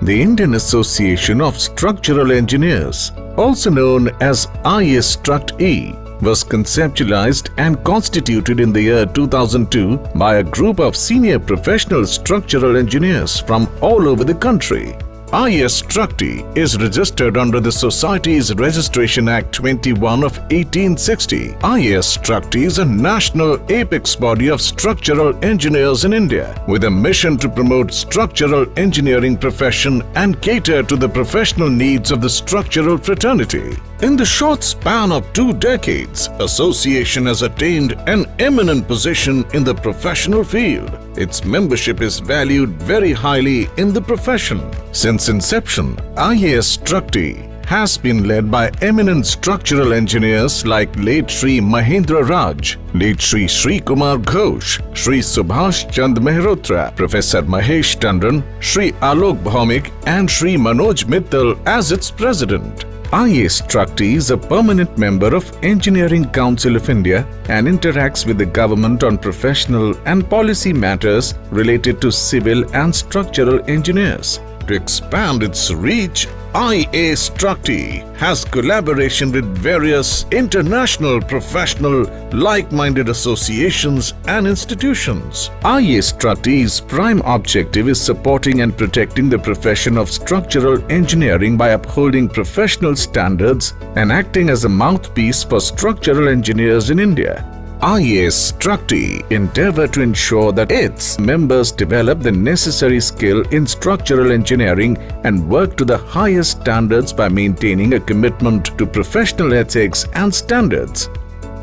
The Indian Association of Structural Engineers, also known as IAStructE, was conceptualized and constituted in the year 2002 by a group of senior professional structural engineers from all over the country. IAStructE is registered under the Societies Registration Act 21 of 1860. IAStructE is a national apex body of structural engineers in India with a mission to promote structural engineering profession and cater to the professional needs of the structural fraternity. In the short span of 2 decades, association has attained an eminent position in the professional field. Its membership is valued very highly in the profession. Since inception, IAStructE has been led by eminent structural engineers like late Shri Mahendra Raj, late Shri Kumar Ghosh, Shri Subhash Chand Mehrotra, Professor Mahesh Tandon, Shri Alok Bhaumik and Shri Manoj Mittal as its president. IAStructE is a permanent member of Engineering Council of India and interacts with the government on professional and policy matters related to civil and structural engineers. To expand its reach, IAStructE has collaboration with various international professional like-minded associations and institutions. IAStructe's prime objective is supporting and protecting the profession of structural engineering by upholding professional standards and acting as a mouthpiece for structural engineers in India. IAStructE endeavor to ensure that its members develop the necessary skill in structural engineering and work to the highest standards by maintaining a commitment to professional ethics and standards.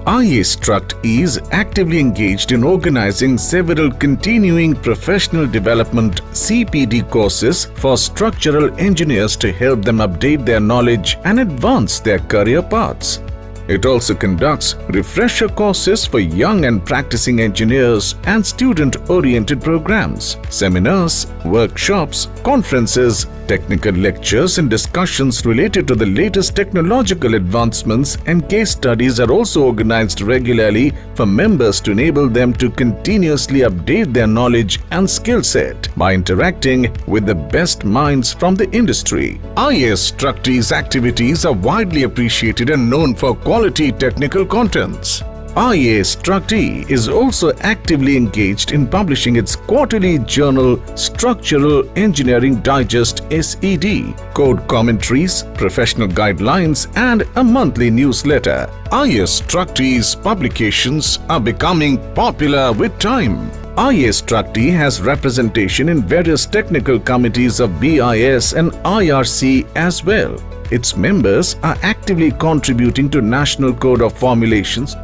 IAStructE is actively engaged in organizing several continuing professional development (CPD) courses for structural engineers to help them update their knowledge and advance their career paths. It also conducts refresher courses for young and practicing engineers and student-oriented programs. Seminars, workshops, conferences, technical lectures and discussions related to the latest technological advancements and case studies are also organized regularly for members to enable them to continuously update their knowledge and skill set by interacting with the best minds from the industry. IAStructe's activities are widely appreciated and known for quality technical contents. IAStructE is also actively engaged in publishing its quarterly journal Structural Engineering Digest (SED), code commentaries, professional guidelines and a monthly newsletter. IAStructe's publications are becoming popular with time. IAStructE has representation in various technical committees of BIS and IRC as well. Its members are actively contributing to National Code of Formulations.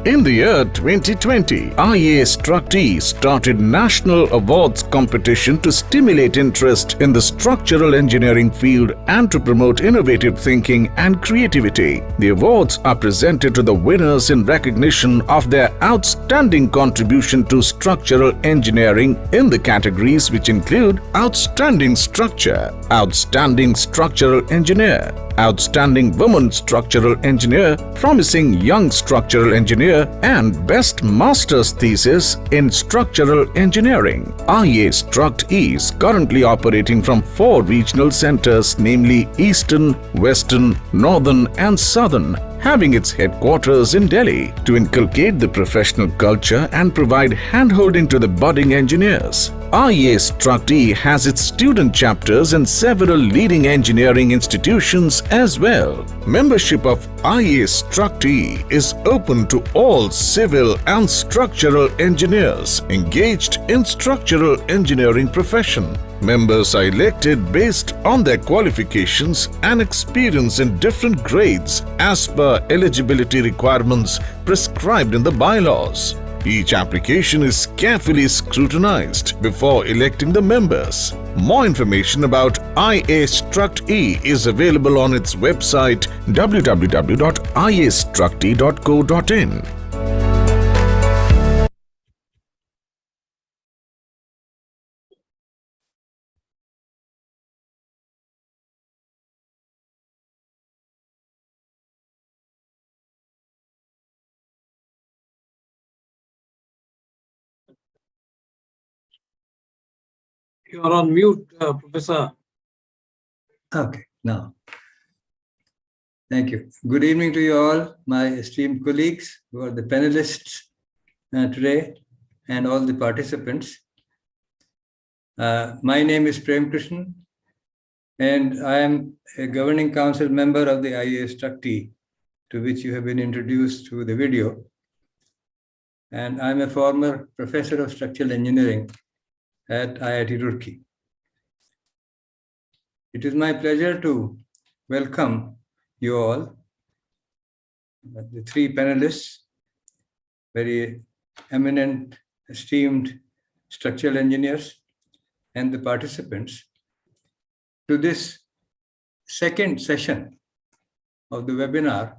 In the year 2020, IAStructE started National Awards competition to stimulate interest in the structural engineering field and to promote innovative thinking and creativity. The awards are presented to the winners in recognition of their outstanding contribution to structural engineering in the categories which include Outstanding Structure, Outstanding Structural Engineer, Outstanding Woman Structural Engineer, Promising Young Structural Engineer, and Best Master's Thesis in Structural Engineering. IAStructE is currently operating from 4 regional centers, namely Eastern, Western, Northern, and Southern, having its headquarters in Delhi to inculcate the professional culture and provide handholding to the budding engineers. IAStructE has its student chapters in several leading engineering institutions as well. Membership of IAStructE is open to all civil and structural engineers engaged in structural engineering profession. Members are elected based on their qualifications and experience in different grades as per eligibility requirements prescribed in the bylaws. Each application is carefully scrutinized before electing the members. More information about IAStructE is available on its website www.iastructe.co.in. You are on mute, Professor. Okay, now. Thank you. Good evening to you all, my esteemed colleagues who are the panelists today and all the participants. My name is Prem Krishnan, and I am a governing council member of the IAStructE, to which you have been introduced through the video. And I'm a former professor of structural engineering at IIT Roorkee. It is my pleasure to welcome you all, the three panelists, very eminent, esteemed structural engineers, and the participants to this second session of the webinar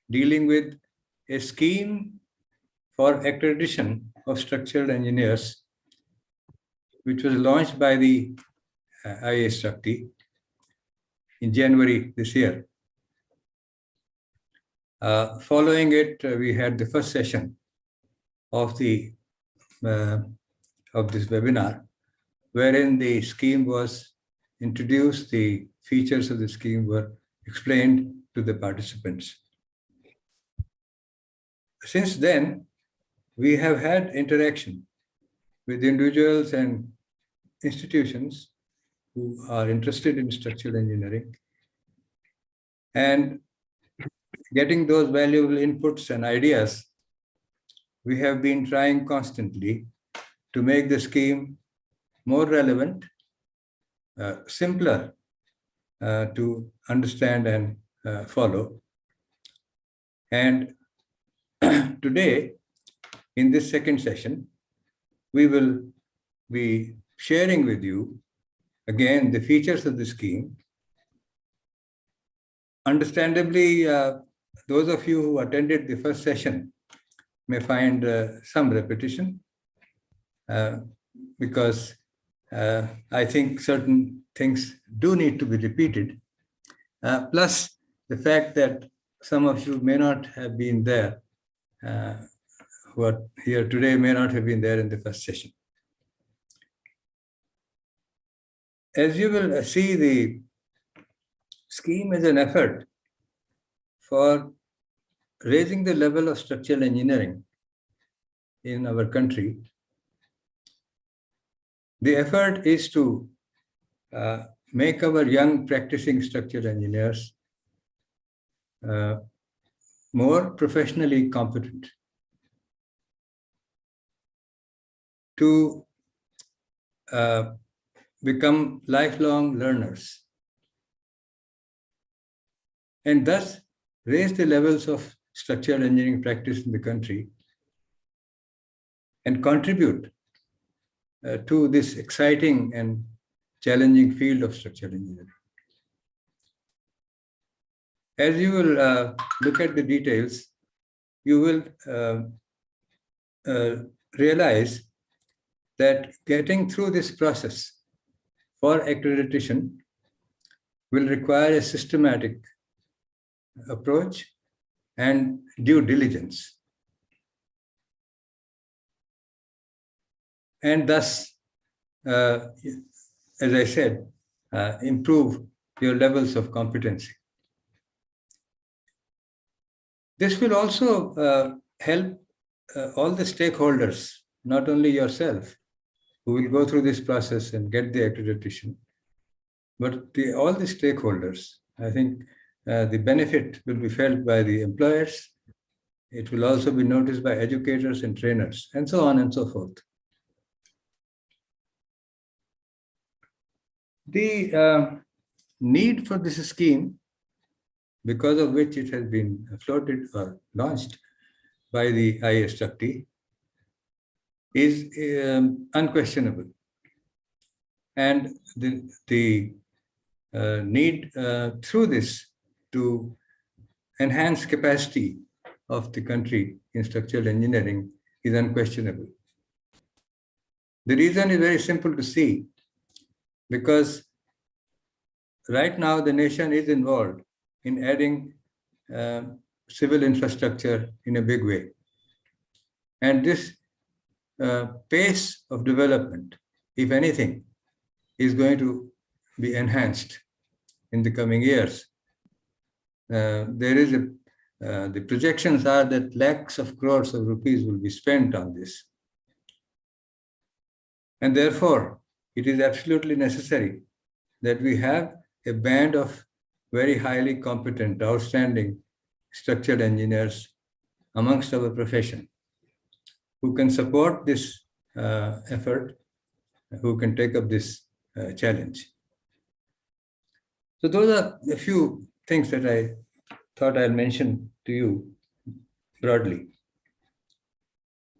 dealing with a scheme for accreditation of structural engineers, which was launched by the IAStructE in January this year. Following it, we had the first session of this webinar, wherein the scheme was introduced, the features of the scheme were explained to the participants. Since then, we have had interaction with individuals and institutions who are interested in structural engineering, and getting those valuable inputs and ideas, we have been trying constantly to make the scheme more relevant, simpler to understand and follow. And today, in this second session, we will be sharing with you, again, the features of the scheme. Understandably, those of you who attended the first session may find some repetition because I think certain things do need to be repeated. Plus the fact that some of you may not have been there, who are here today may not have been there in the first session. As you will see, the scheme is an effort for raising the level of structural engineering in our country. The effort is to make our young practicing structural engineers more professionally competent, to become lifelong learners, and thus raise the levels of structural engineering practice in the country and contribute to this exciting and challenging field of structural engineering. As you will look at the details, you will realize that getting through this process for accreditation will require a systematic approach and due diligence, and thus, as I said, improve your levels of competency. This will also help all the stakeholders, not only yourself, who will go through this process and get the accreditation, but all the stakeholders. I think the benefit will be felt by the employers. It will also be noticed by educators and trainers, and so on and so forth. The need for this scheme, because of which it has been floated or launched by the IAStructE, is unquestionable. And the need through this to enhance capacity of the country in structural engineering is unquestionable. The reason is very simple to see, because right now the nation is involved in adding civil infrastructure in a big way. And this pace of development, if anything, is going to be enhanced in the coming years. The projections are that lakhs of crores of rupees will be spent on this. And therefore, it is absolutely necessary that we have a band of very highly competent, outstanding structural engineers amongst our profession who can support this effort, who can take up this challenge. So those are a few things that I thought I'll mention to you broadly.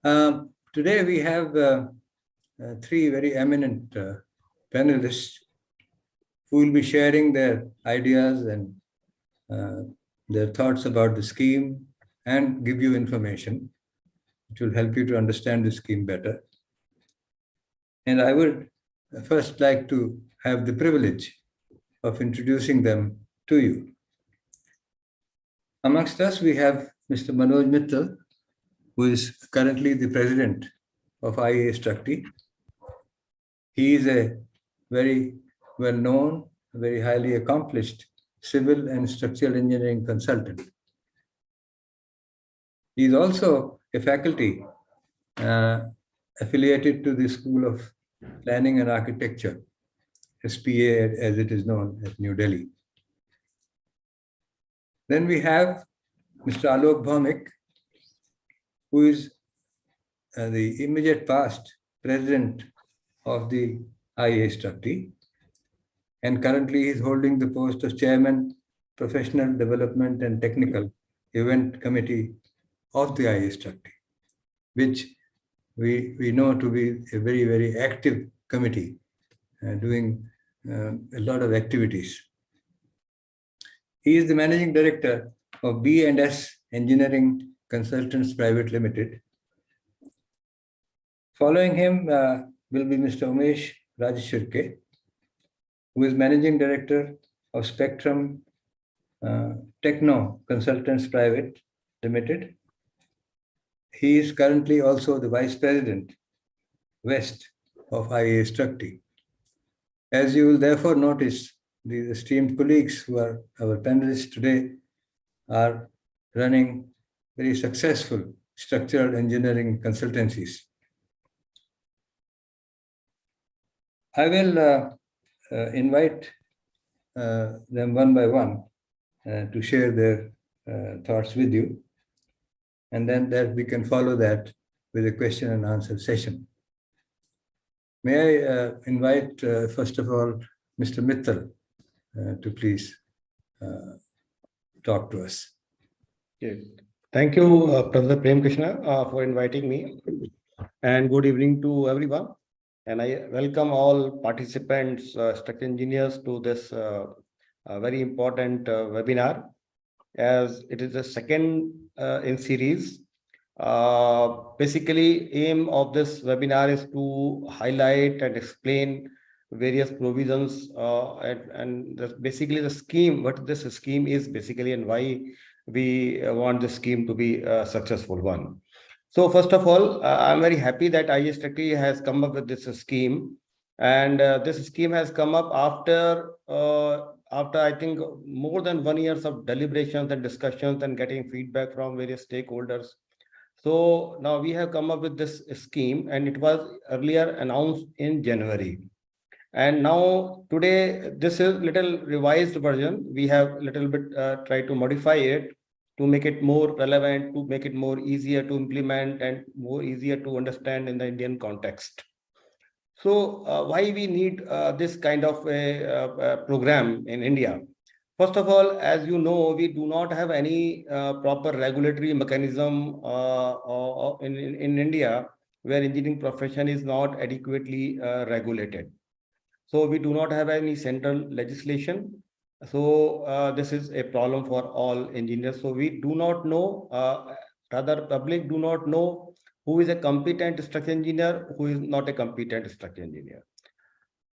Today we have three very eminent panelists who will be sharing their ideas and their thoughts about the scheme and give you information which will help you to understand the scheme better. And I would first like to have the privilege of introducing them to you. Amongst us, we have Mr. Manoj Mittal, who is currently the president of IAStructE. He is a very well-known, very highly accomplished civil and structural engineering consultant. He is also a faculty affiliated to the School of Planning and Architecture, SPA as it is known at New Delhi. Then we have Mr. Alok Bhaumik, who is the immediate past president of the IAStructE, and currently he is holding the post of chairman, professional development and technical event committee of the IAStructE, which we know to be a very, very active committee doing a lot of activities. He is the managing director of B&S Engineering Consultants Private Limited. Following him will be Mr. Umesh Rajshirke, who is managing director of Spectrum Techno Consultants Private Limited. He is currently also the vice president West of IAStructE. As you will therefore notice, the esteemed colleagues who are our panelists today are running very successful structural engineering consultancies. I will invite them one by one to share their thoughts with you, and then that we can follow that with a question and answer session. May I invite, first of all, Mr. Mittal to please talk to us. Okay. Thank you, Professor Prem Krishna, for inviting me, and good evening to everyone. And I welcome all participants, structural engineers, to this very important webinar, as it is the second in series. Basically, aim of this webinar is to highlight and explain various provisions and basically the scheme, what this scheme is basically, and why we want the scheme to be a successful one. So first of all, I'm very happy that IAStructE has come up with this scheme, and this scheme has come up after I think more than 1 year of deliberations and discussions and getting feedback from various stakeholders. So now we have come up with this scheme, and it was earlier announced in January. And now today, this is little revised version. We have a little bit tried to modify it to make it more relevant, to make it more easier to implement and more easier to understand in the Indian context. So why we need this kind of a program in India? First of all, as you know, we do not have any proper regulatory mechanism in India where engineering profession is not adequately regulated. So we do not have any central legislation. So this is a problem for all engineers. So we do not know, rather public do not know who is a competent structural engineer, who is not a competent structural engineer.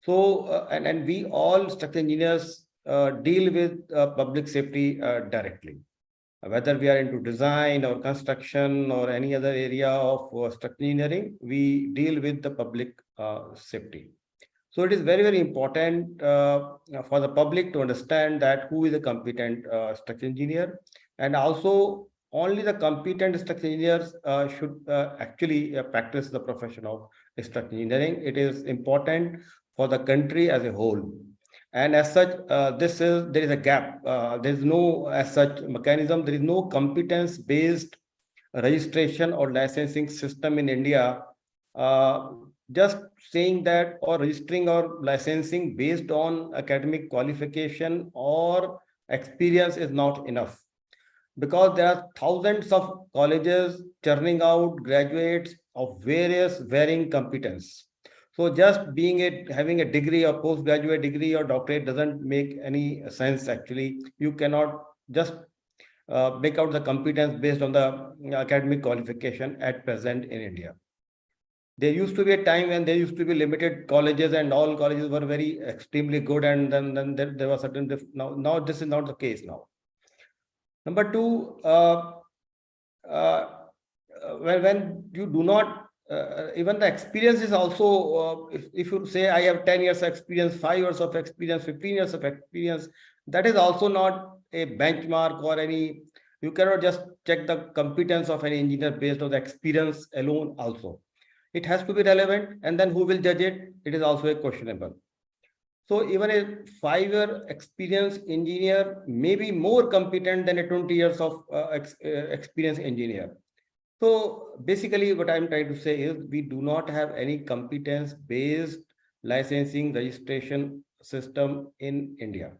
So, and we all structural engineers deal with public safety directly. Whether we are into design or construction or any other area of structural engineering, we deal with the public safety. So it is very, very important for the public to understand that who is a competent structural engineer, and also only the competent structural engineers should actually practice the profession of structural engineering. It is important for the country as a whole. And as such, there is a gap. There is no as such mechanism. There is no competence-based registration or licensing system in India. Just saying that or registering or licensing based on academic qualification or experience is not enough, because there are thousands of colleges churning out graduates of various varying competence. So just having a degree or postgraduate degree or doctorate doesn't make any sense. Actually, you cannot just make out the competence based on the academic qualification at present in India. There used to be a time when there used to be limited colleges and all colleges were very extremely good, and then there was certain now this is not the case now. Number two, when you do not even the experience is also if you say I have 10 years experience, 5 years of experience, 15 years of experience, that is also not a benchmark or any. You cannot just check the competence of an engineer based on the experience alone also. It has to be relevant, and then who will judge it? It is also a questionable. So even a 5-year experienced engineer may be more competent than a 20 years of experienced engineer. So basically what I'm trying to say is we do not have any competence-based licensing registration system in India.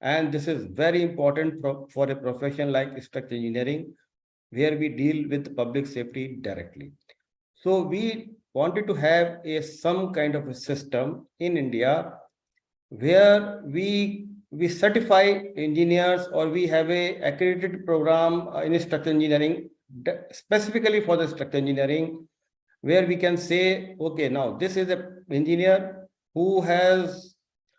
And this is very important for a profession like structural engineering, where we deal with public safety directly. So we wanted to have some kind of a system in India where we certify engineers, or we have a accredited program in structural engineering specifically for the structural engineering, where we can say, okay, now this is an engineer who has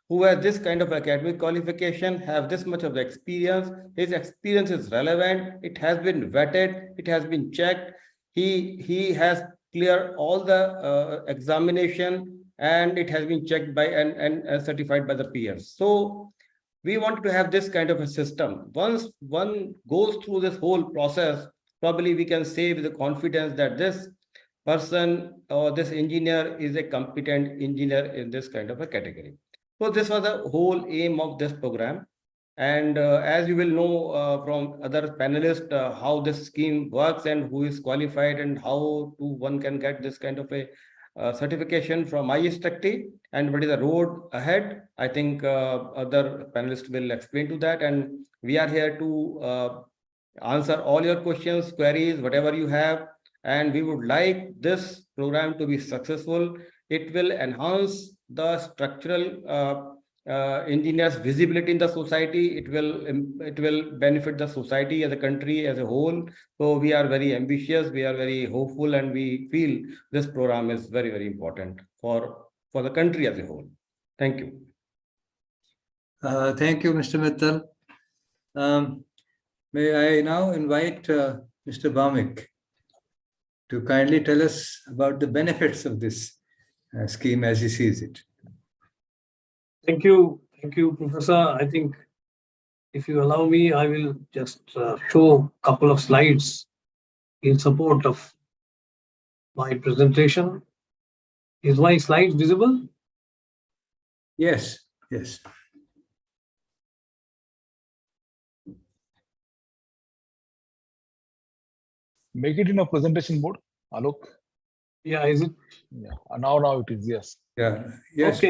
this kind of academic qualification, have this much of the experience. His experience is relevant. It has been vetted. It has been checked. He has cleared all the examination, and it has been checked by and certified by the peers. So we want to have this kind of a system. Once one goes through this whole process, probably we can say with the confidence that this person or this engineer is a competent engineer in this kind of a category. So this was the whole aim of this program. And as you will know from other panelists, how this scheme works and who is qualified and how one can get this kind of a certification from IAStructE and what is the road ahead, I think other panelists will explain to that. And we are here to answer all your questions, queries, whatever you have. And we would like this program to be successful. It will enhance the structural engineers' visibility in the society. It will benefit the society as a country as a whole. So we are very ambitious, we are very hopeful, and we feel this program is very, very important for the country as a whole. Thank you. Thank you, Mr. Mittal. May I now invite Mr. Bhaumik to kindly tell us about the benefits of this scheme as he sees it. Thank you, Professor. I think if you allow me, I will just show a couple of slides in support of my presentation. Is my slide visible? Yes, yes. Make it in a presentation mode, Alok. Yeah, is it? Yeah, now it is, yes. Yeah, yes.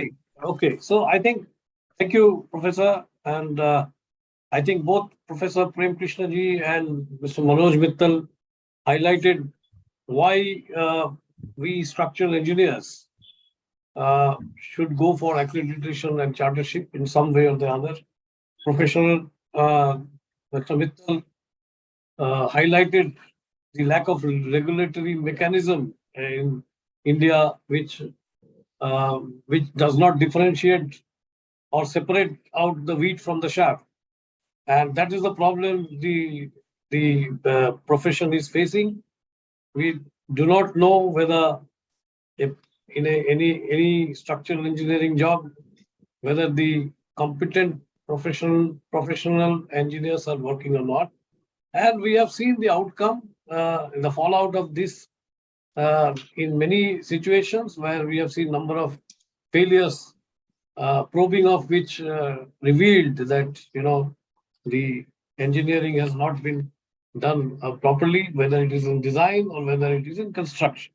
Okay. So I think, thank you, Professor. And I think both Professor Prem Krishna ji and Mr. Manoj Mittal highlighted why we structural engineers should go for accreditation and chartership in some way or the other. Professor Dr. Mittal highlighted the lack of regulatory mechanism in India, which does not differentiate or separate out the wheat from the chaff, and that is the problem the profession is facing. We do not know whether a in any structural engineering job, whether the competent professional engineers are working or not. And we have seen the outcome, the fallout of this in many situations where we have seen number of failures, probing of which revealed that the engineering has not been done properly, whether it is in design or whether it is in construction.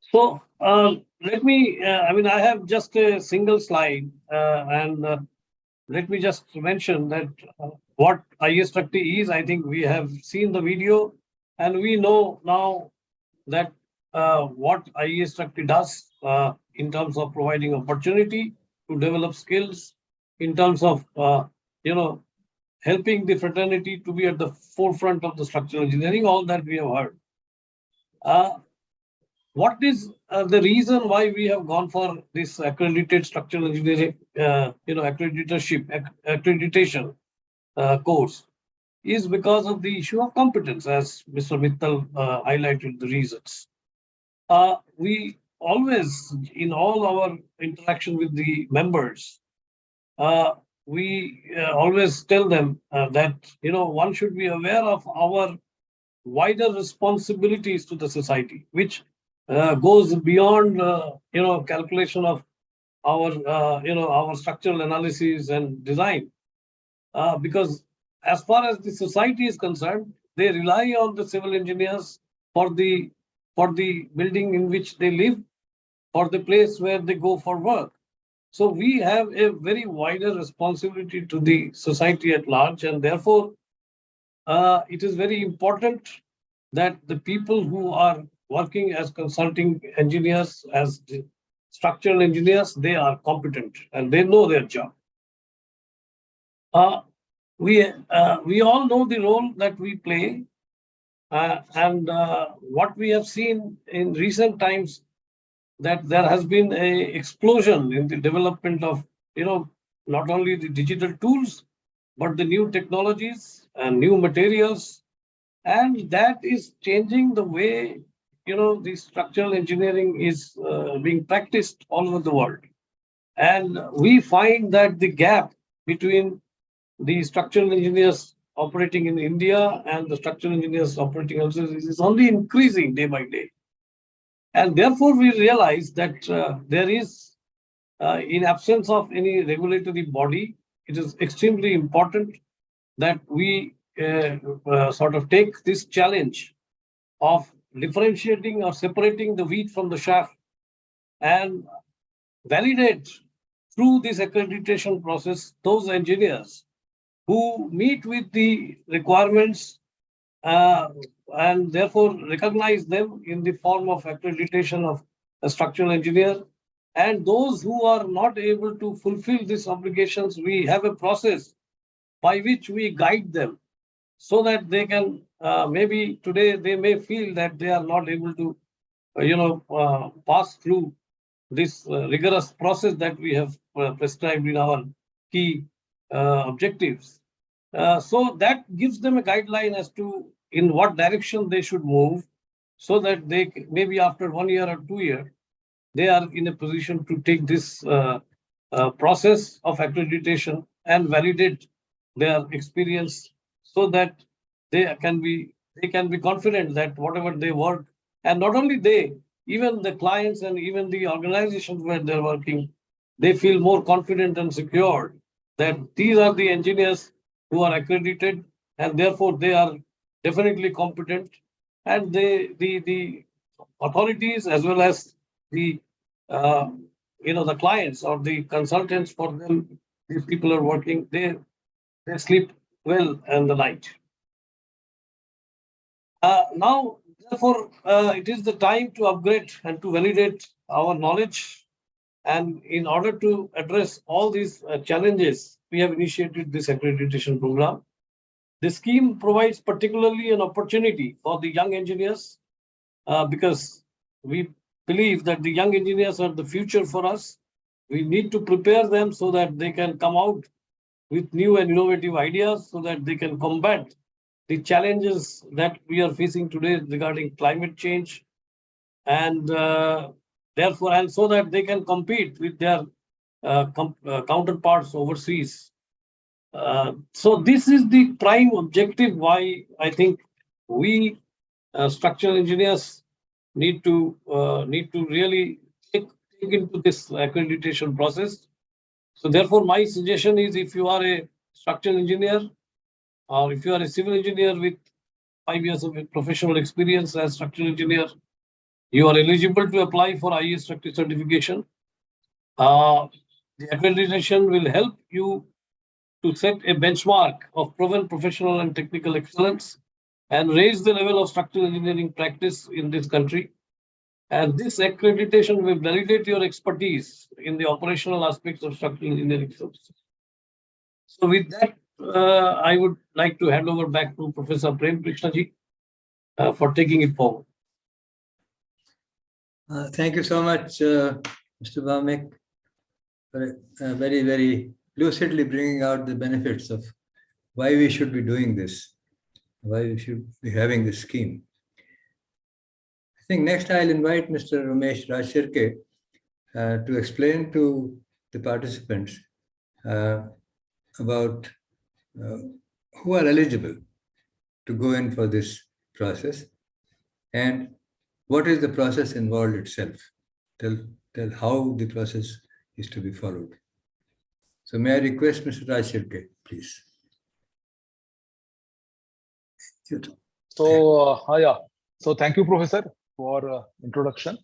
So let me, I have just a single slide, and let me just mention that what IAStructE is. I think we have seen the video, and we know now that what IAStructE does in terms of providing opportunity to develop skills, in terms of helping the fraternity to be at the forefront of the structural engineering, all that we have heard. What is the reason why we have gone for this accredited structural engineering, accreditation course? Is because of the issue of competence, as Mr. Mittal highlighted the reasons. We always, in all our interaction with the members, we always tell them that one should be aware of our wider responsibilities to the society, which goes beyond calculation of our structural analysis and design, because as far as the society is concerned, they rely on the civil engineers for the building in which they live, for the place where they go for work. So we have a very wider responsibility to the society at large, and therefore it is very important that the people who are working as consulting engineers, as structural engineers, they are competent and they know their job. We all know the role that we play, and what we have seen in recent times, that there has been an explosion in the development of not only the digital tools, but the new technologies and new materials, and that is changing the way the structural engineering is being practiced all over the world. And we find that the gap between the structural engineers operating in India and the structural engineers operating elsewhere is only increasing day by day. And therefore, we realize that there is, in absence of any regulatory body, it is extremely important that we sort of take this challenge of differentiating or separating the wheat from the chaff and validate through this accreditation process those engineers who meet with the requirements and therefore recognize them in the form of accreditation of a structural engineer. And those who are not able to fulfill these obligations, we have a process by which we guide them so that they can, maybe today they may feel that they are not able to, pass through this rigorous process that we have prescribed in our key objectives. So that gives them a guideline as to in what direction they should move, so that they maybe after 1 year or 2 years, they are in a position to take this process of accreditation and validate their experience, so that they can be confident that whatever they work, and not only they, even the clients and even the organizations where they're working, they feel more confident and secure that these are the engineers who are accredited, and therefore they are definitely competent, and the authorities as well as the the clients or the consultants for them, these people are working, they sleep well in the night. Now, therefore, it is the time to upgrade and to validate our knowledge. And in order to address all these challenges, we have initiated this accreditation program. The scheme provides particularly an opportunity for the young engineers because we believe that the young engineers are the future for us. We need to prepare them so that they can come out with new and innovative ideas, so that they can combat the challenges that we are facing today regarding climate change, and therefore, and so that they can compete with their counterparts overseas. So this is the prime objective why I think we structural engineers need to really take into this accreditation process. So therefore, my suggestion is, if you are a structural engineer or if you are a civil engineer with 5 years of professional experience as structural engineer, you are eligible to apply for IAStructE certification. The accreditation will help you to set a benchmark of proven professional and technical excellence and raise the level of structural engineering practice in this country. And this accreditation will validate your expertise in the operational aspects of structural engineering services. So with that, I would like to hand over back to Professor Prem Krishnaji for taking it forward. Thank you so much, Mr. Bhaumik, for very, very lucidly bringing out the benefits of why we should be doing this, why we should be having this scheme. I think next I'll invite Mr. Ramesh Rajshirke to explain to the participants about who are eligible to go in for this process and what is the process involved itself. Tell how the process is to be followed. So may I request Mr. Rajshirke, please. So thank you, Professor, for introduction.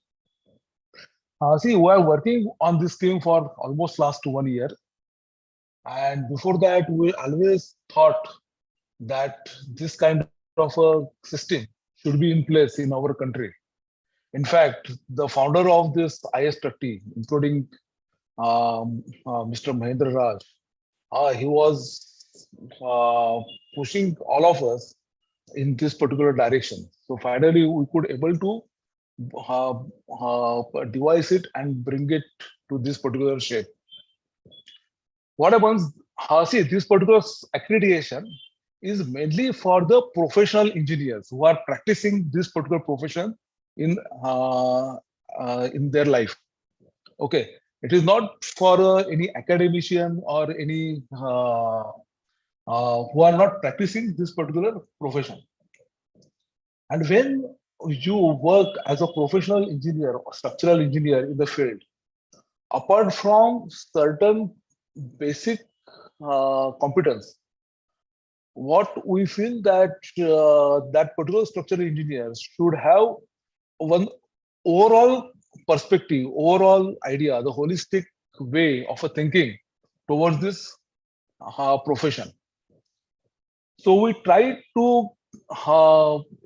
See, we are working on this scheme for almost last 1 year. And before that, we always thought that this kind of a system should be in place in our country. In fact, the founder of this IAStructE, including Mr. Mahendra Raj, he was pushing all of us in this particular direction. So finally, we could able to devise it and bring it to this particular shape. What happens? See, this particular accreditation is mainly for the professional engineers who are practicing this particular profession in their life. Okay, it is not for any academician or any who are not practicing this particular profession. And when you work as a professional engineer or structural engineer in the field, apart from certain basic competence, what we feel that that particular structural engineer should have one overall perspective, overall idea, the holistic way of a thinking towards this profession. So we try to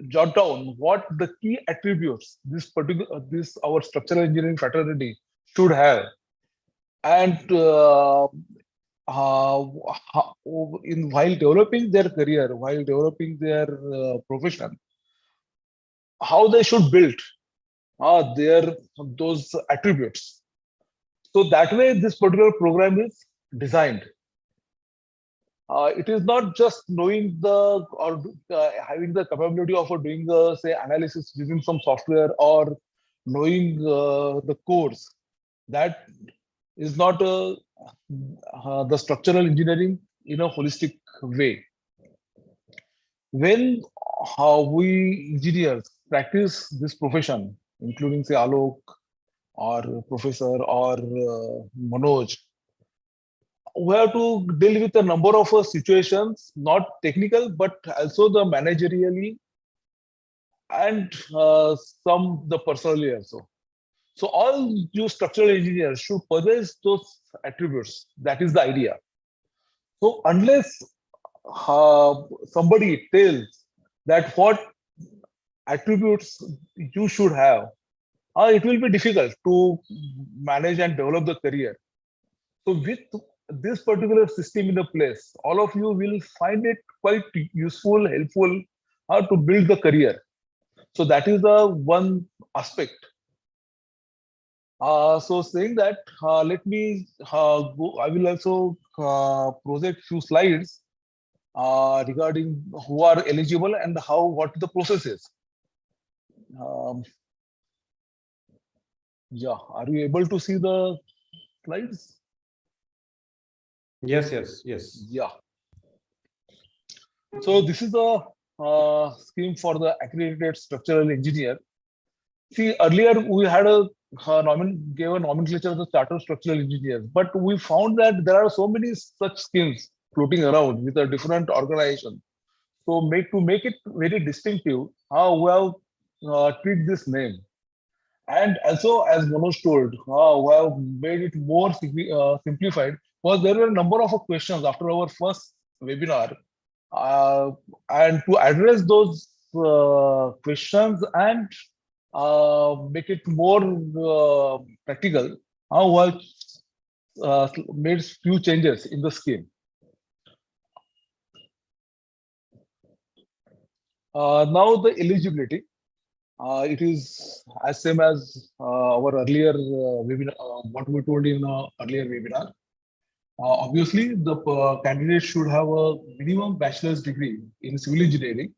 jot down what the key attributes this our structural engineering fraternity should have, and while developing their career, while developing their profession, how they should build those attributes. So that way, this particular program is designed. It is not just knowing or having the capability of doing say analysis using some software or knowing the codes. That is not the structural engineering in a holistic way. When we engineers practice this profession, including say Alok or Professor or Manoj, we have to deal with a number of situations, not technical, but also the managerially and the personally also. So all you structural engineers should possess those attributes. That is the idea. So unless somebody tells that what attributes you should have, it will be difficult to manage and develop the career. So with this particular system in the place, all of you will find it quite useful, helpful to build the career. So that is the one aspect. So saying that, let me go. I will also project few slides regarding who are eligible and what the process is. Yeah, are you able to see the slides? Yes, yes, yes. Yeah. So this is a scheme for the accredited structural engineer. See, earlier we had gave a nomenclature of the chartered structural engineers, but we found that there are so many such schemes floating around with a different organization. So make it very distinctive, how we have tweaked this name. And also, as Manoj told, we have made it more simplified, because there were a number of questions after our first webinar. Uh, and to address those questions and make it more practical, we have made few changes in the scheme. Now the eligibility. It is as same as our earlier webinar, what we told in earlier webinar. Obviously, the candidate should have a minimum bachelor's degree in civil engineering,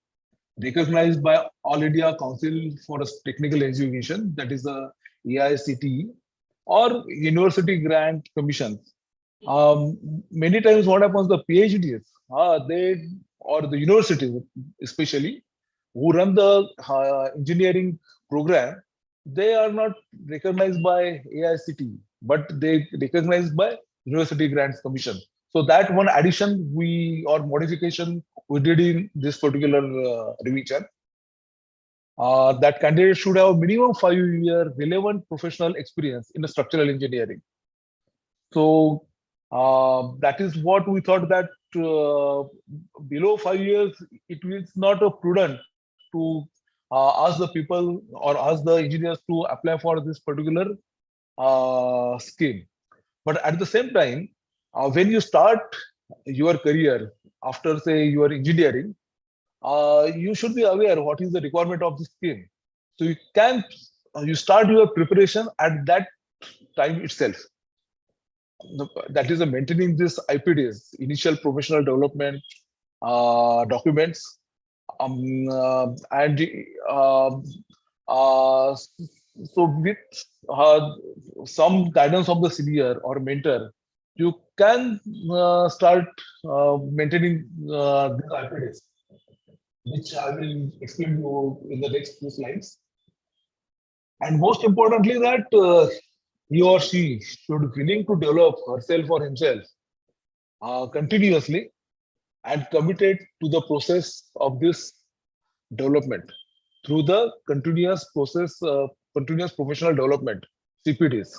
recognized by All India Council for Technical Education, that is the AIStructE, or University Grant Commission. Many times, what happens, the PhDs, they or the universities, especially who run the engineering program, they are not recognized by AICTE, but they recognized by University Grants Commission. So that one addition or modification we did in this particular revision. That candidate should have minimum 5-year relevant professional experience in the structural engineering. So that is what we thought, that below 5 years, it is not a prudent to ask the people or ask the engineers to apply for this particular scheme. But at the same time, when you start your career after, say, your engineering, you should be aware what is the requirement of the scheme. So you start your preparation at that time itself. That is maintaining this IPDs, initial professional development documents, and uh, so with some guidance of the senior or mentor, you can start maintaining these IPDs, which I will explain to you in the next few slides. And most importantly, that he or she should be willing to develop herself or himself continuously and committed to the process of this development through the continuous professional development, CPDs.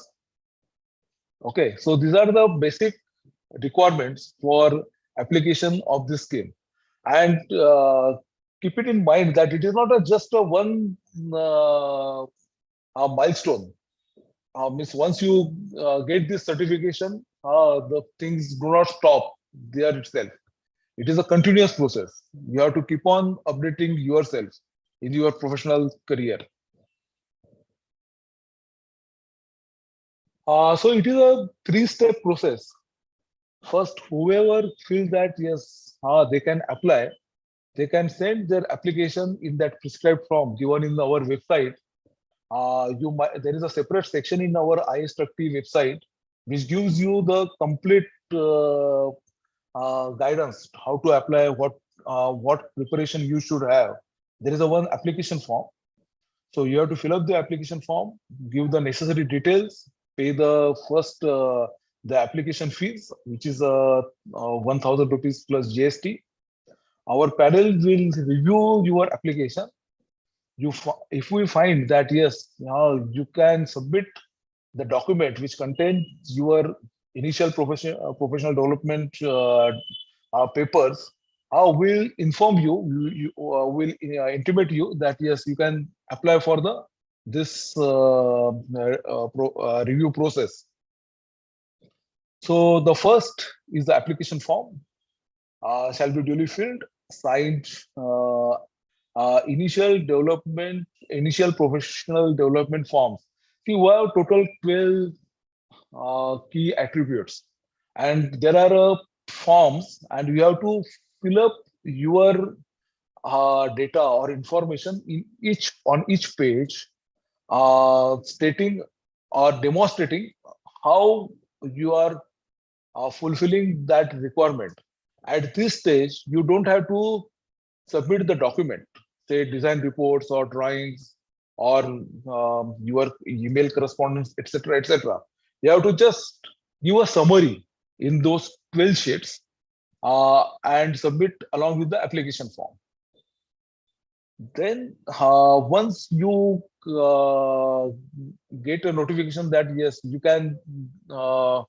Okay, so these are the basic requirements for application of this scheme. And keep it in mind that it is not just a one milestone. Means once you get this certification, the things do not stop there itself. It is a continuous process. You have to keep on updating yourself in your professional career. So it is a 3-step process. First, whoever feels that yes, they can apply, they can send their application in that prescribed form given in our website. There is a separate section in our IAStructE website which gives you the complete guidance how to apply, what preparation you should have. There is a one application form, so you have to fill up the application form, give the necessary details, pay the first the application fees, which is 1,000 rupees plus GST. Our panel will review your application. If we find that yes, now you can submit the document which contains your initial professional development papers, will inform you, will intimate you that yes, you can apply for this review process. So the first is the application form, shall be duly filled, signed, initial professional development forms. See, we have total 12 key attributes, and there are forms, and you have to fill up your data or information on each page, stating or demonstrating how you are fulfilling that requirement. At this stage, you don't have to submit the document, say design reports or drawings or your email correspondence, etc., etc. You have to just give a summary in those 12 sheets and submit along with the application form. Then once you get a notification that yes, you can um,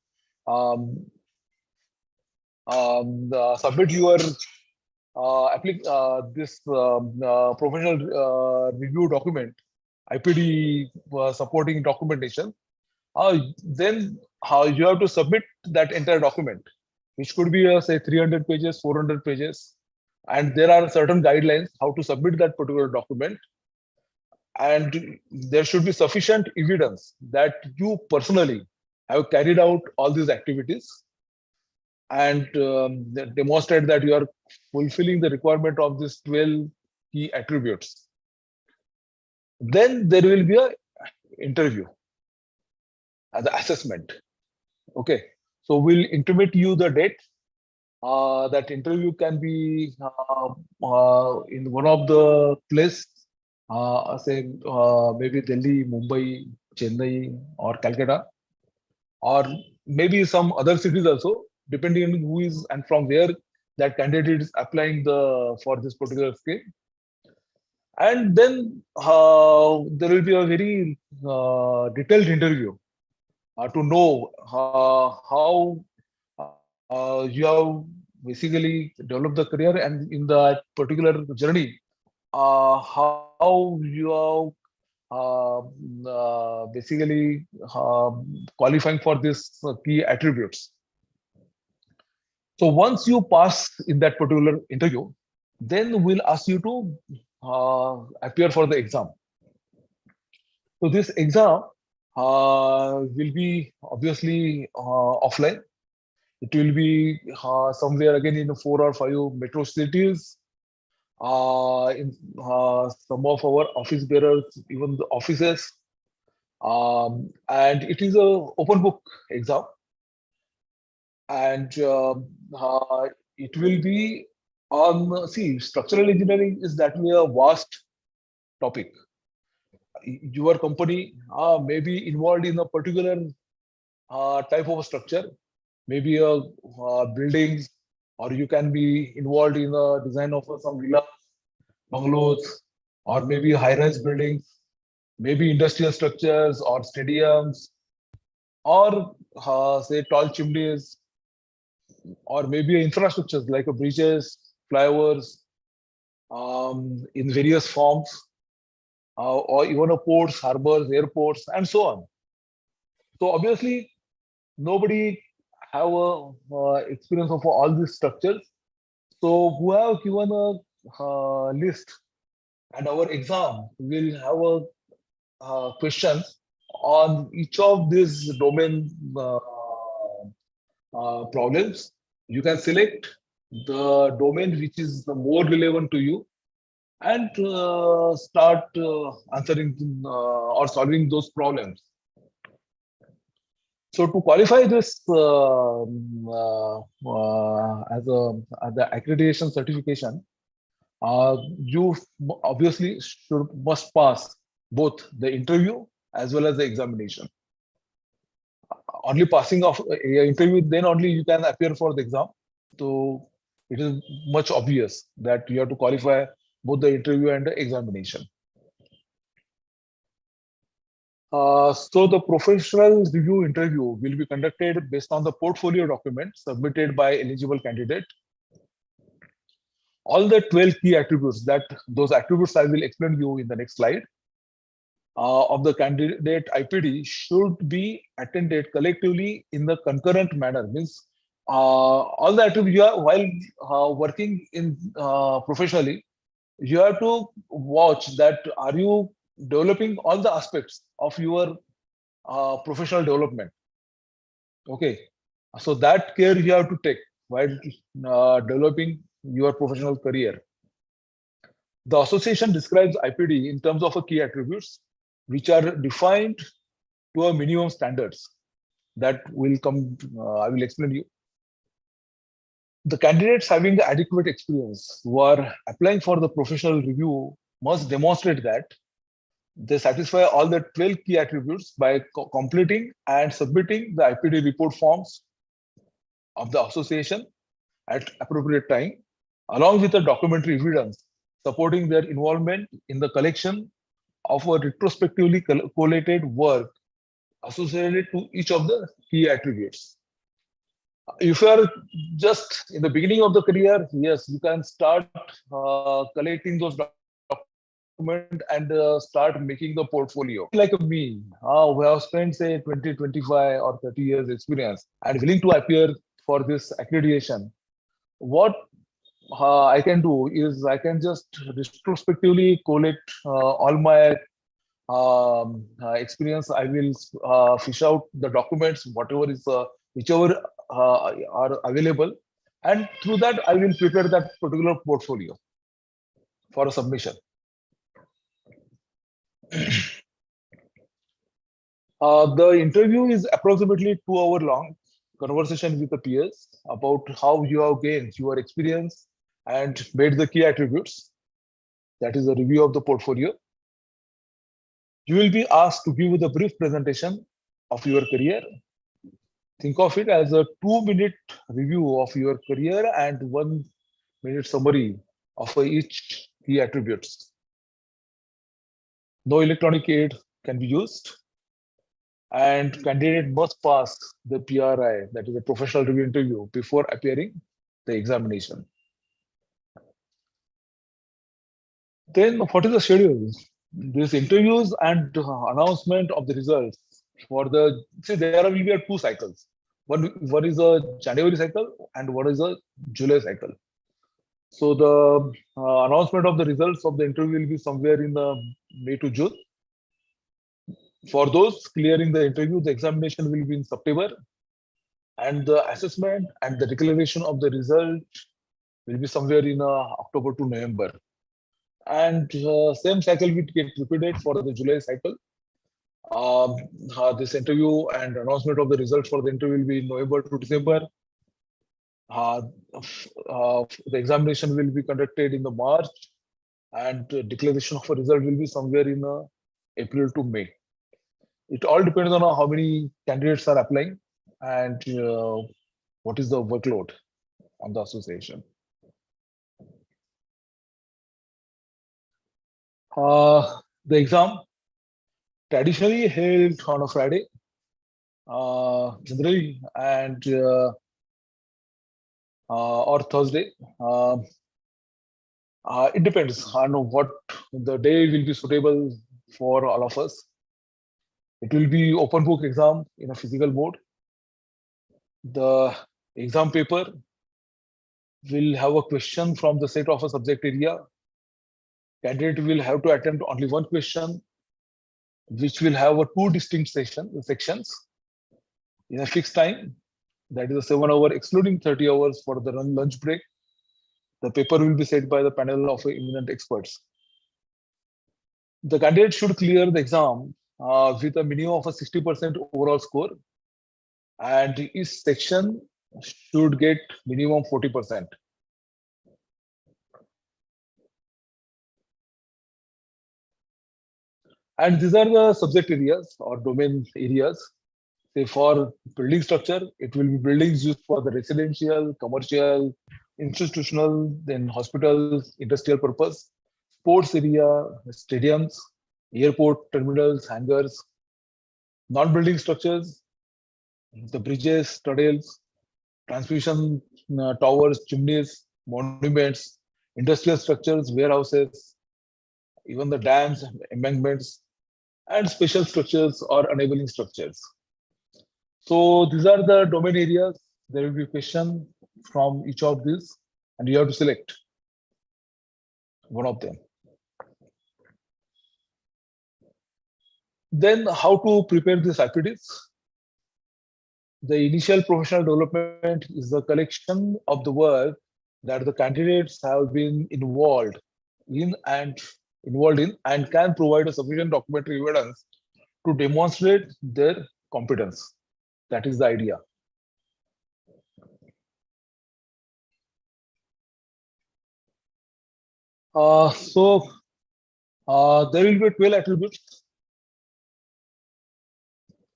submit your this professional review document, IPD supporting documentation, then you have to submit that entire document, which could be say 300 pages, 400 pages. And there are certain guidelines how to submit that particular document. And there should be sufficient evidence that you personally have carried out all these activities and demonstrate that you are fulfilling the requirement of these 12 key attributes. Then there will be an interview, the assessment. Okay, so we'll intimate you the date. That interview can be in one of the places, say maybe Delhi, Mumbai, Chennai, or Calcutta, or maybe some other cities also, depending on who is and from where that candidate is applying for this particular scheme. And then there will be a very detailed interview to know how you have basically developed the career, and in that particular journey, how you have basically qualifying for these key attributes. So once you pass in that particular interview, then we'll ask you to appear for the exam. So this exam will be obviously offline. It will be somewhere again in 4 or 5 metro cities. In some of our office bearers, even the offices, and it is a open book exam, and it will be on. See, structural engineering is that way a vast topic. Your company may be involved in a particular type of a structure, maybe a buildings, or you can be involved in the design of some villas, bungalows, or maybe high-rise buildings, maybe industrial structures or stadiums, or say tall chimneys, or maybe infrastructures like bridges, flyovers, in various forms, or even ports, harbors, airports, and so on. So obviously, nobody have a experience of all these structures. So who have given a list, and our exam will have a questions on each of these domain problems. You can select the domain which is the more relevant to you and start answering or solving those problems. So to qualify this as the accreditation certification, you obviously must pass both the interview as well as the examination. Only passing of interview, then only you can appear for the exam. So it is much obvious that you have to qualify both the interview and the examination. So the professional review interview will be conducted based on the portfolio document submitted by eligible candidate. All the 12 key attributes, those attributes I will explain to you in the next slide, of the candidate IPD should be attended collectively in the concurrent manner. Means all the attributes, while working in professionally, you have to watch that are you developing all the aspects of your professional development. Okay, so that care you have to take while developing your professional career. The association describes IPD in terms of key attributes which are defined to a minimum standards that will come. I will explain to you. The candidates having adequate experience who are applying for the professional review must demonstrate that they satisfy all the 12 key attributes by completing and submitting the IPD report forms of the association at appropriate time, along with the documentary evidence supporting their involvement in the collection of a retrospectively collated work associated to each of the key attributes. If you are just in the beginning of the career, yes, you can start collecting those documents and start making the portfolio. Like me, who have spent say 20, 25 or 30 years experience and willing to appear for this accreditation, what I can do is I can just retrospectively collect all my experience. I will fish out the documents, whatever is whichever are available, and through that I will prepare that particular portfolio for a submission. The interview is approximately 2 hours long conversation with the peers about how you have gained your experience and made the key attributes. That is a review of the portfolio. You will be asked to give a brief presentation of your career. Think of it as a 2-minute review of your career and 1-minute summary of each key attributes. No electronic aid can be used, and candidate must pass the PRI, that is a professional review interview, before appearing the examination. Then what is the schedule? These interviews and announcement of the results for the, see, there will be 2 cycles. One is a January cycle and one is a July cycle. So the announcement of the results of the interview will be somewhere in the May to June. For those clearing the interview, the examination will be in September, and the assessment and the declaration of the result will be somewhere in October to November. And same cycle will get repeated for the July cycle. This interview and announcement of the results for the interview will be in November to December. The examination will be conducted in the March, and declaration of a result will be somewhere in April to May. It all depends on how many candidates are applying and what is the workload on the association. The exam traditionally held on a Friday, generally, and or Thursday. It depends on what the day will be suitable for all of us. It will be open book exam in a physical mode. The exam paper will have a question from the set of a subject area. Candidate will have to attempt only one question, which will have 2 distinct sections in a fixed time. That is a 7 hour, excluding 30 hours for the lunch break. The paper will be set by the panel of eminent experts. The candidate should clear the exam with a minimum of a 60% overall score, and each section should get minimum 40%. And these are the subject areas or domain areas. Say for building structure, it will be buildings used for the residential, commercial, institutional, then hospitals, industrial purpose. Sports area, stadiums, airport terminals, hangars. Non-building structures, the bridges, tunnels, transmission towers, chimneys, monuments, industrial structures, warehouses, even the dams, embankments, and special structures or enabling structures. So these are the domain areas. There will be a question from each of these, and you have to select one of them. Then how to prepare these IPDs? The initial professional development is the collection of the work that the candidates have been involved in and can provide a sufficient documentary evidence to demonstrate their competence. That is the idea. There will be 12 attributes.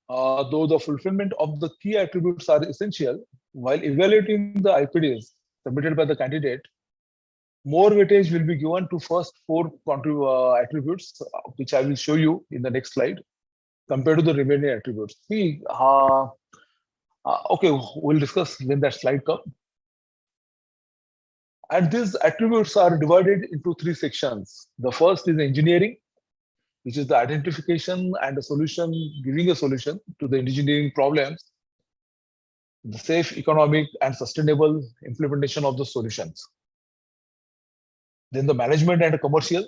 Though the fulfillment of the key attributes are essential, while evaluating the IPDs submitted by the candidate, more weightage will be given to first 4 attributes, which I will show you in the next slide, compared to the remaining attributes. See, okay, we'll discuss when that slide comes. And these attributes are divided into 3 sections. The first is engineering, which is the identification and the solution, giving a solution to the engineering problems, the safe, economic, and sustainable implementation of the solutions. Then the management and commercial,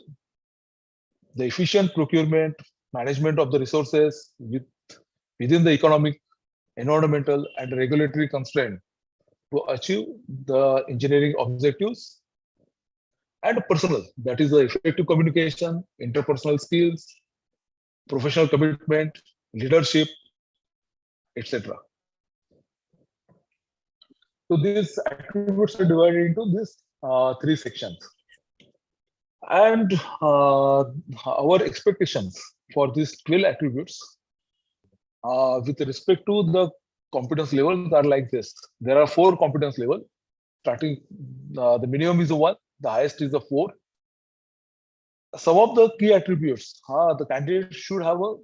the efficient procurement, management of the resources within the economic, environmental, and regulatory constraint to achieve the engineering objectives. And personal, that is the effective communication, interpersonal skills, professional commitment, leadership, etc. So these attributes are divided into these 3 sections. And our expectations for these 12 attributes with respect to the competence levels are like this. There are 4 competence levels. Starting, the minimum is a 1, the highest is a 4. Some of the key attributes, the candidate should have a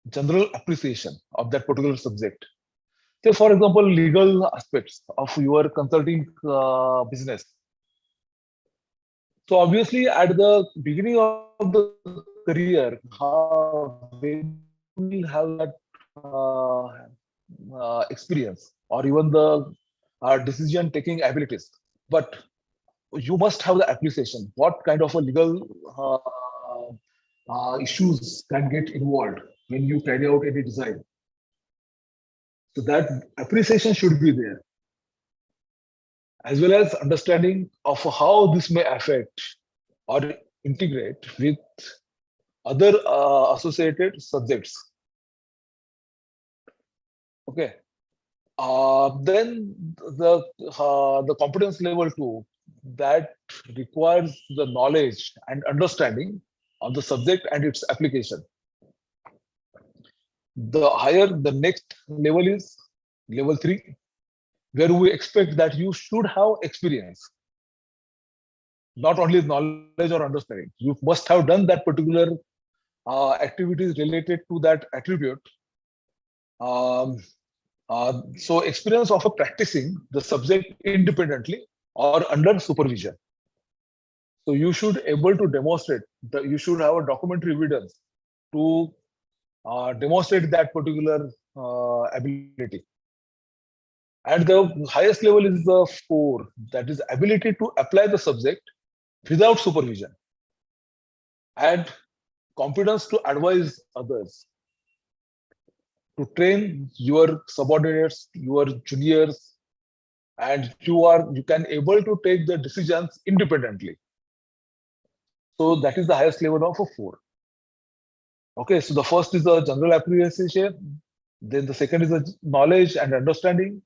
general appreciation of that particular subject. Say, for example, legal aspects of your consulting business. So obviously, at the beginning of the career, they will have that experience or even the decision-taking abilities. But you must have the appreciation. What kind of a legal issues can get involved when you carry out any design? So that appreciation should be there, as well as understanding of how this may affect or integrate with other associated subjects. Okay. Then the competence level 2, that requires the knowledge and understanding of the subject and its application. The next level is level 3, where we expect that you should have experience, not only knowledge or understanding. You must have done that particular activities related to that attribute. So experience of practicing the subject independently or under supervision. So you should able to demonstrate that you should have a documentary evidence to demonstrate that particular ability. And the highest level is the 4, that is ability to apply the subject without supervision, and competence to advise others, to train your subordinates, your juniors, and you can able to take the decisions independently. So that is the highest level of a 4. Okay, so the first is the general appreciation, then the second is the knowledge and understanding,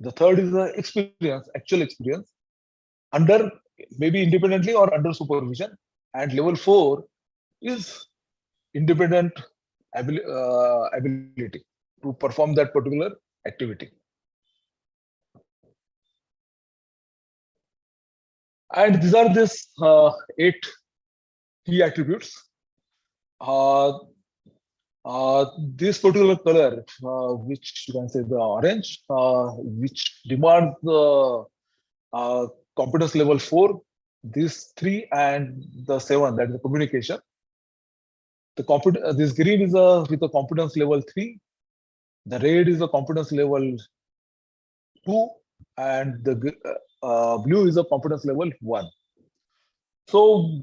the third is the experience, actual experience, under maybe independently or under supervision, and level 4 is independent ability to perform that particular activity. And these are these 8 key attributes. This particular color, which you can say the orange, which demands the competence level 4, these 3 and the 7, that is the communication. This green is with the competence level 3, the red is the competence level 2, and the blue is a competence level 1. So,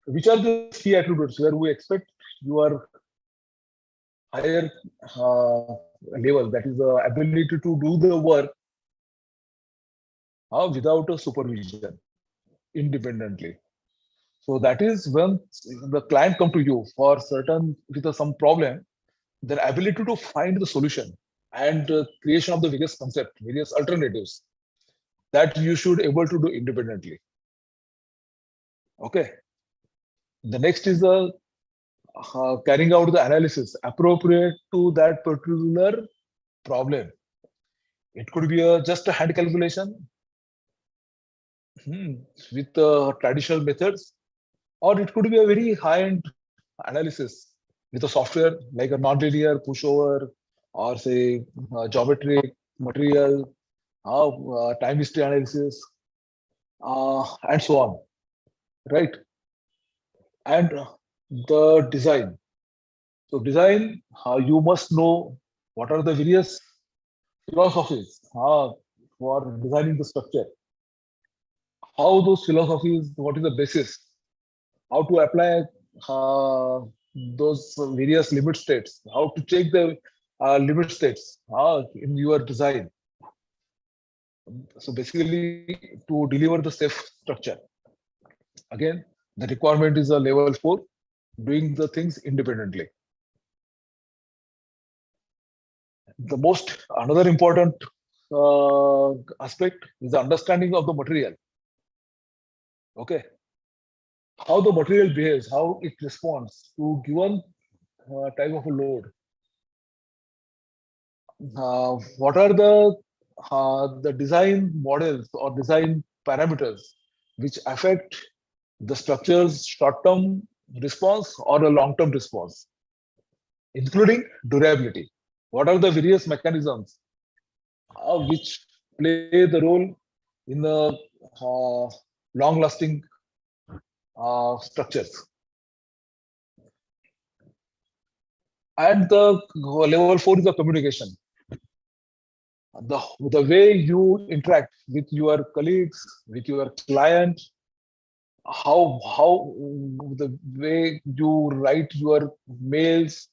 which are the key attributes where we expect your higher level, that is the ability to do the work without a supervision, independently. So that is when the client come to you for certain with some problem, their ability to find the solution and creation of the various concept, various alternatives that you should able to do independently. Okay. The next is the carrying out the analysis appropriate to that particular problem. It could be just a hand calculation with traditional methods, or it could be a very high-end analysis with a software like a nonlinear pushover, or say geometric material, time history analysis, and so on, right? And the design. So design, you must know what are the various philosophies for designing the structure. How those philosophies, what is the basis, how to apply those various limit states, how to check the limit states in your design. So basically, to deliver the safe structure, again, the requirement is a level 4, doing the things independently. The most another important aspect is the understanding of the material. Okay, how the material behaves, how it responds to given type of a load. What are the design models or design parameters which affect the structure's short-term response or a long-term response, including durability? What are the various mechanisms which play the role in the long-lasting structures? And the level 4 is the communication. The way you interact with your colleagues, with your client, how the way you write your mails,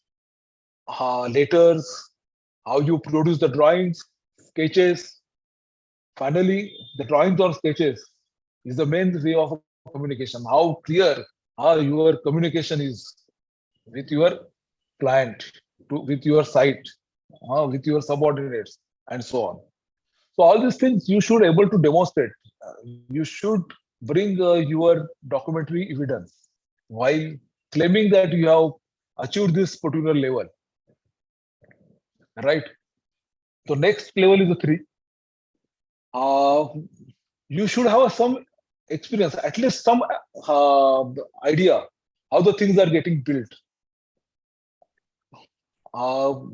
letters, how you produce the drawings, sketches. Finally, the drawings or sketches is the main way of communication. How clear your communication is with your client, with your site, with your subordinates, and so on. So all these things you should able to demonstrate. You should bring your documentary evidence while claiming that you have achieved this particular level, right? So next level is the 3. You should have some experience, at least some idea how the things are getting built.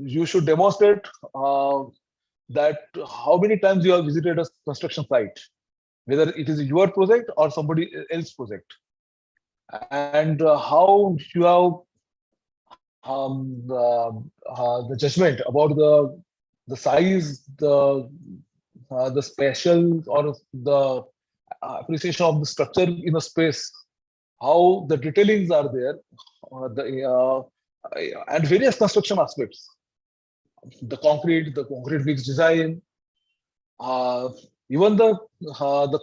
You should demonstrate that how many times you have visited a construction site, whether it is your project or somebody else's project, and how you have the judgment about the size, the spatial or the appreciation of the structure in a space, how the detailings are there, and various construction aspects, the concrete mix design, even the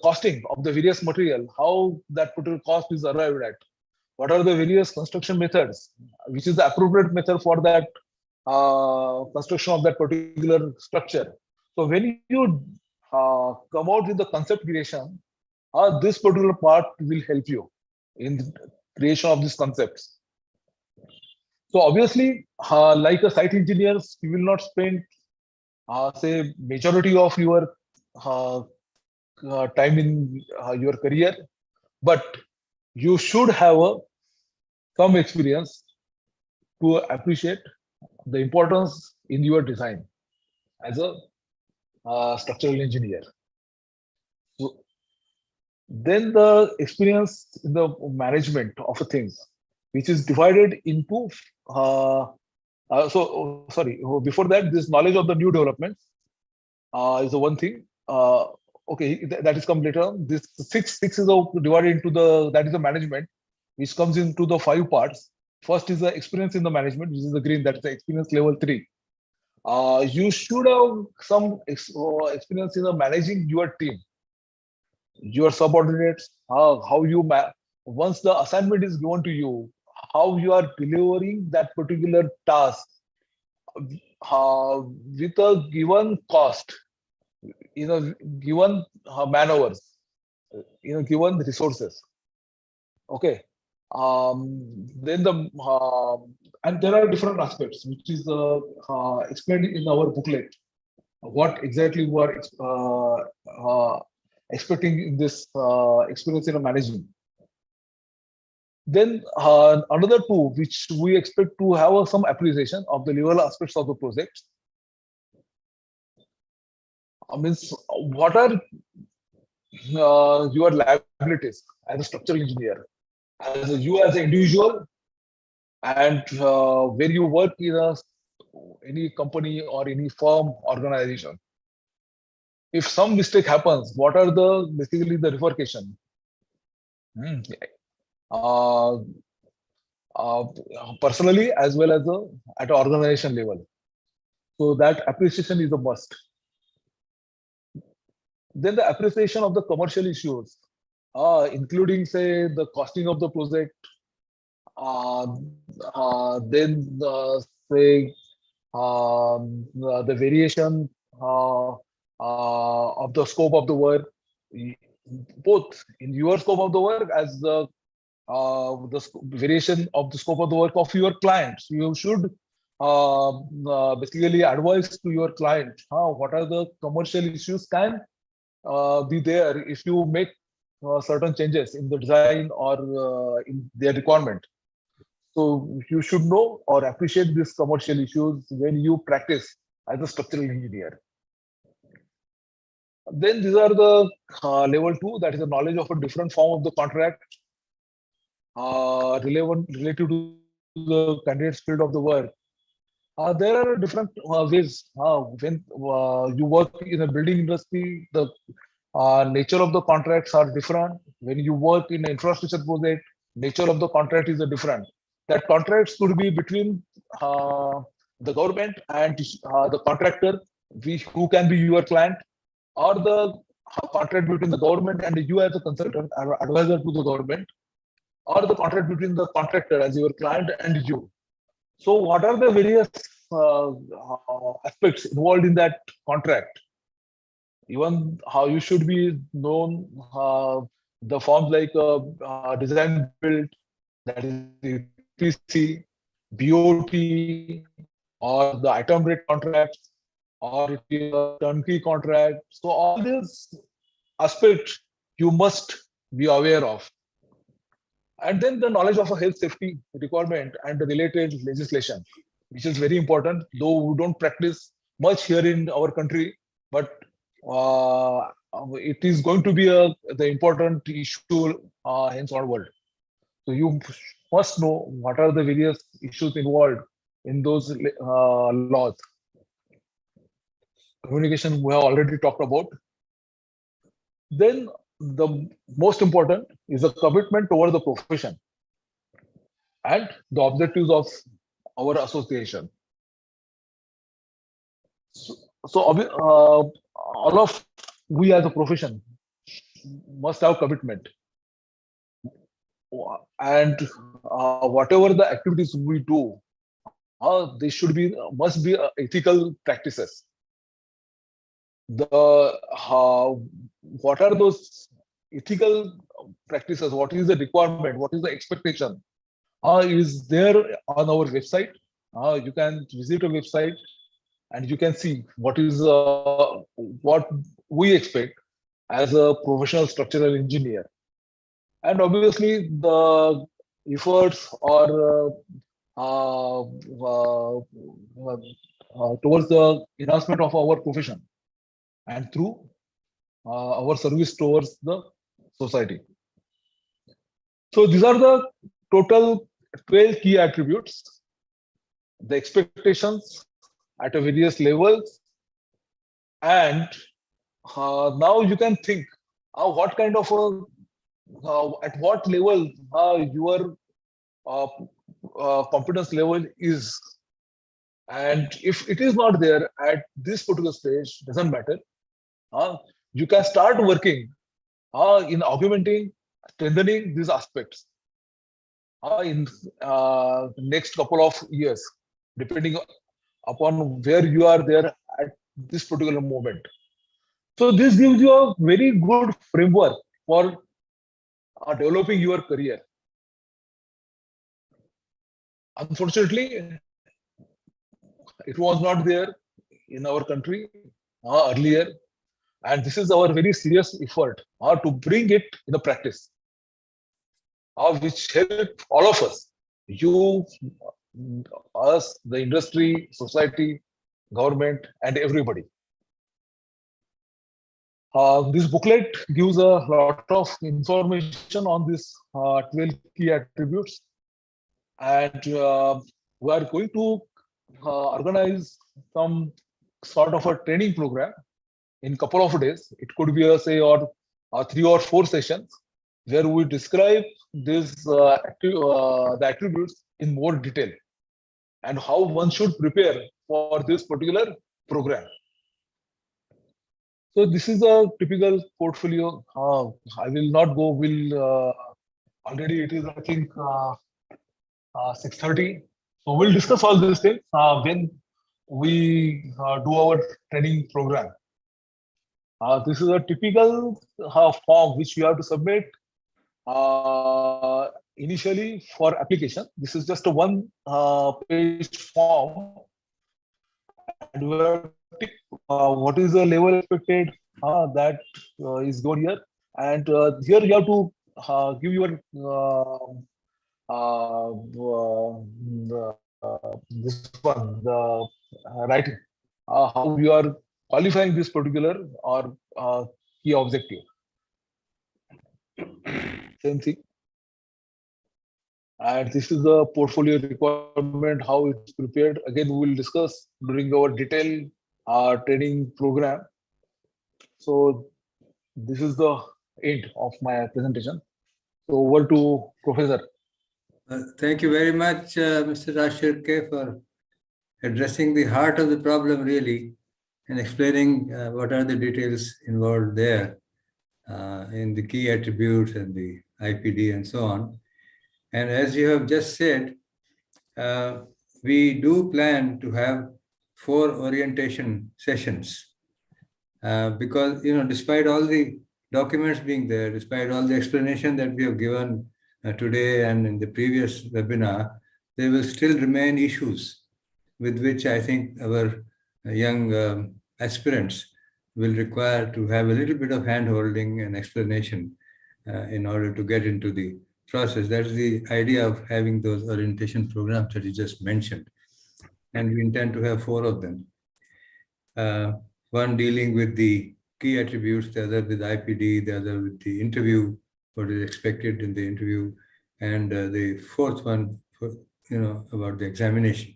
costing of the various material, how that particular cost is arrived at, what are the various construction methods, which is the appropriate method for that construction of that particular structure. So when you come out with the concept creation, this particular part will help you in the creation of these concepts. So obviously, like a site engineers, you will not spend, say, majority of your time in your career, but you should have some experience to appreciate the importance in your design as a structural engineer. So then the experience in the management of things, which is divided into before that, this knowledge of the new developments is the one thing. Okay, that is come later on. This six is divided into that is the management, which comes into the 5 parts. First is the experience in the management, which is the green, that is the experience level 3. You should have some experience in managing your team, your subordinates, how you once the assignment is given to you, how you are delivering that particular task with a given cost, given man hours, given resources. Okay. Then and there are different aspects, which is explained in our booklet. What exactly we are expecting in this experience in managing. Then another two, which we expect to have some appreciation of the legal aspects of the project. Means what are your liabilities as a structural engineer, as you as an individual, and where you work in any company or any firm organization. If some mistake happens, what are basically the repercussion? Personally as well as at an organization level. So that appreciation is a must. Then the appreciation of the commercial issues, including say the costing of the project, then say the variation of the scope of the work, both in your scope of the work as the variation of the scope of the work of your clients. You should basically advise to your client what are the commercial issues can be there if you make certain changes in the design or in their requirement. So you should know or appreciate these commercial issues when you practice as a structural engineer. Then these are the level 2, that is the knowledge of a different form of the contract related to the candidate's field of the work. There are different ways when you work in a building industry, the nature of the contracts are different. When you work in an infrastructure project, nature of the contract is different. That contracts could be between the government and the contractor, who can be your client, or the contract between the government and you as a consultant or advisor to the government, or the contract between the contractor as your client and you. So what are the various aspects involved in that contract? Even how you should be known the forms like design build, that is EPC, BOT, or the item rate contracts, or it is a turnkey contract. So all these aspects you must be aware of. And then the knowledge of a health safety requirement and the related legislation, which is very important, though we don't practice much here in our country, but it is going to be the important issue henceforward. So you must know what are the various issues involved in those laws. Communication we have already talked about. Then the most important is a commitment toward the profession and the objectives of our association. So all of we as a profession must have commitment, and whatever the activities we do, they must be ethical practices. What are those ethical practices? What is the requirement? What is the expectation? Is there on our website. You can visit a website and you can see what we expect as a professional structural engineer. And obviously the efforts or towards the enhancement of our profession and through our service towards the society. So these are the total 12 key attributes, the expectations at a various levels, and now you can think what kind of at what level your competence level is, and if it is not there at this particular stage, doesn't matter. You can start working in augmenting strengthening these aspects in next couple of years, depending upon where you are there at this particular moment. So this gives you a very good framework for developing your career. Unfortunately, it was not there in our country earlier, and this is our very serious effort to bring it in the practice, which help all of us, you, us, the industry, society, government, and everybody. This booklet gives a lot of information on these 12 key attributes, and we are going to organize some sort of a training program in couple of days. It could be say 3 or 4 sessions where we describe this the attributes in more detail and how one should prepare for this particular program. So this is a typical portfolio. I will not go. Already it is, I think, 6:30. So we'll discuss all these things when we do our training program. This is a typical form which you have to submit initially for application. This is just a one-page form. And we have to tick what is the level expected that is going here. And here you have to give your this one, the writing, how you are qualifying this particular or key objective. Same thing. And this is the portfolio requirement, how it's prepared. Again, we will discuss during our detailed training program. So this is the end of my presentation. So over to Professor. Thank you very much, Mr. IAStructE, for addressing the heart of the problem, really, and explaining what are the details involved there in the key attributes and the IPD and so on. And as you have just said, we do plan to have 4 orientation sessions because, despite all the documents being there, despite all the explanation that we have given today and in the previous webinar, there will still remain issues with which I think our young aspirants will require to have a little bit of hand-holding and explanation in order to get into the process. That's the idea of having those orientation programs that you just mentioned. And we intend to have 4 of them. One dealing with the key attributes, the other with IPD, the other with the interview, what is expected in the interview, and the 4th one, about the examination.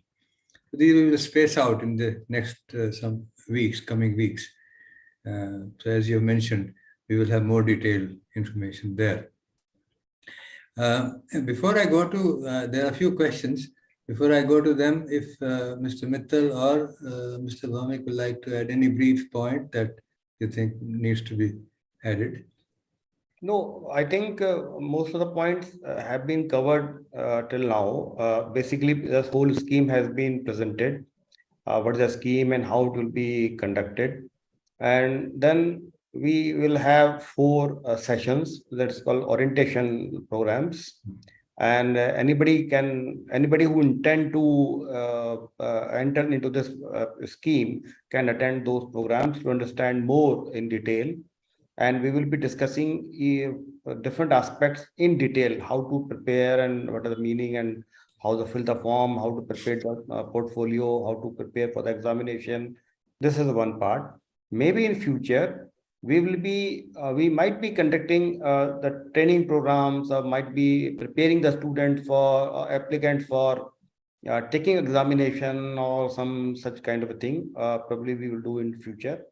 These we will space out in the next some weeks, coming weeks. So as you mentioned, we will have more detailed information there. Before I go to, there are a few questions. Before I go to them, if Mr. Mittal or Mr. Bhaumik would like to add any brief point that you think needs to be added. No, I think most of the points have been covered till now. Basically, this whole scheme has been presented. What is the scheme and how it will be conducted. And then we will have 4 sessions that's called orientation programs. And anybody who intend to enter into this scheme can attend those programs to understand more in detail. And we will be discussing different aspects in detail, how to prepare and what are the meaning and how to fill the form, how to prepare the portfolio, how to prepare for the examination. This is one part. Maybe in future, we might be conducting the training programs, or might be preparing the student for applicant for taking examination or some such kind of a thing. Probably we will do in future.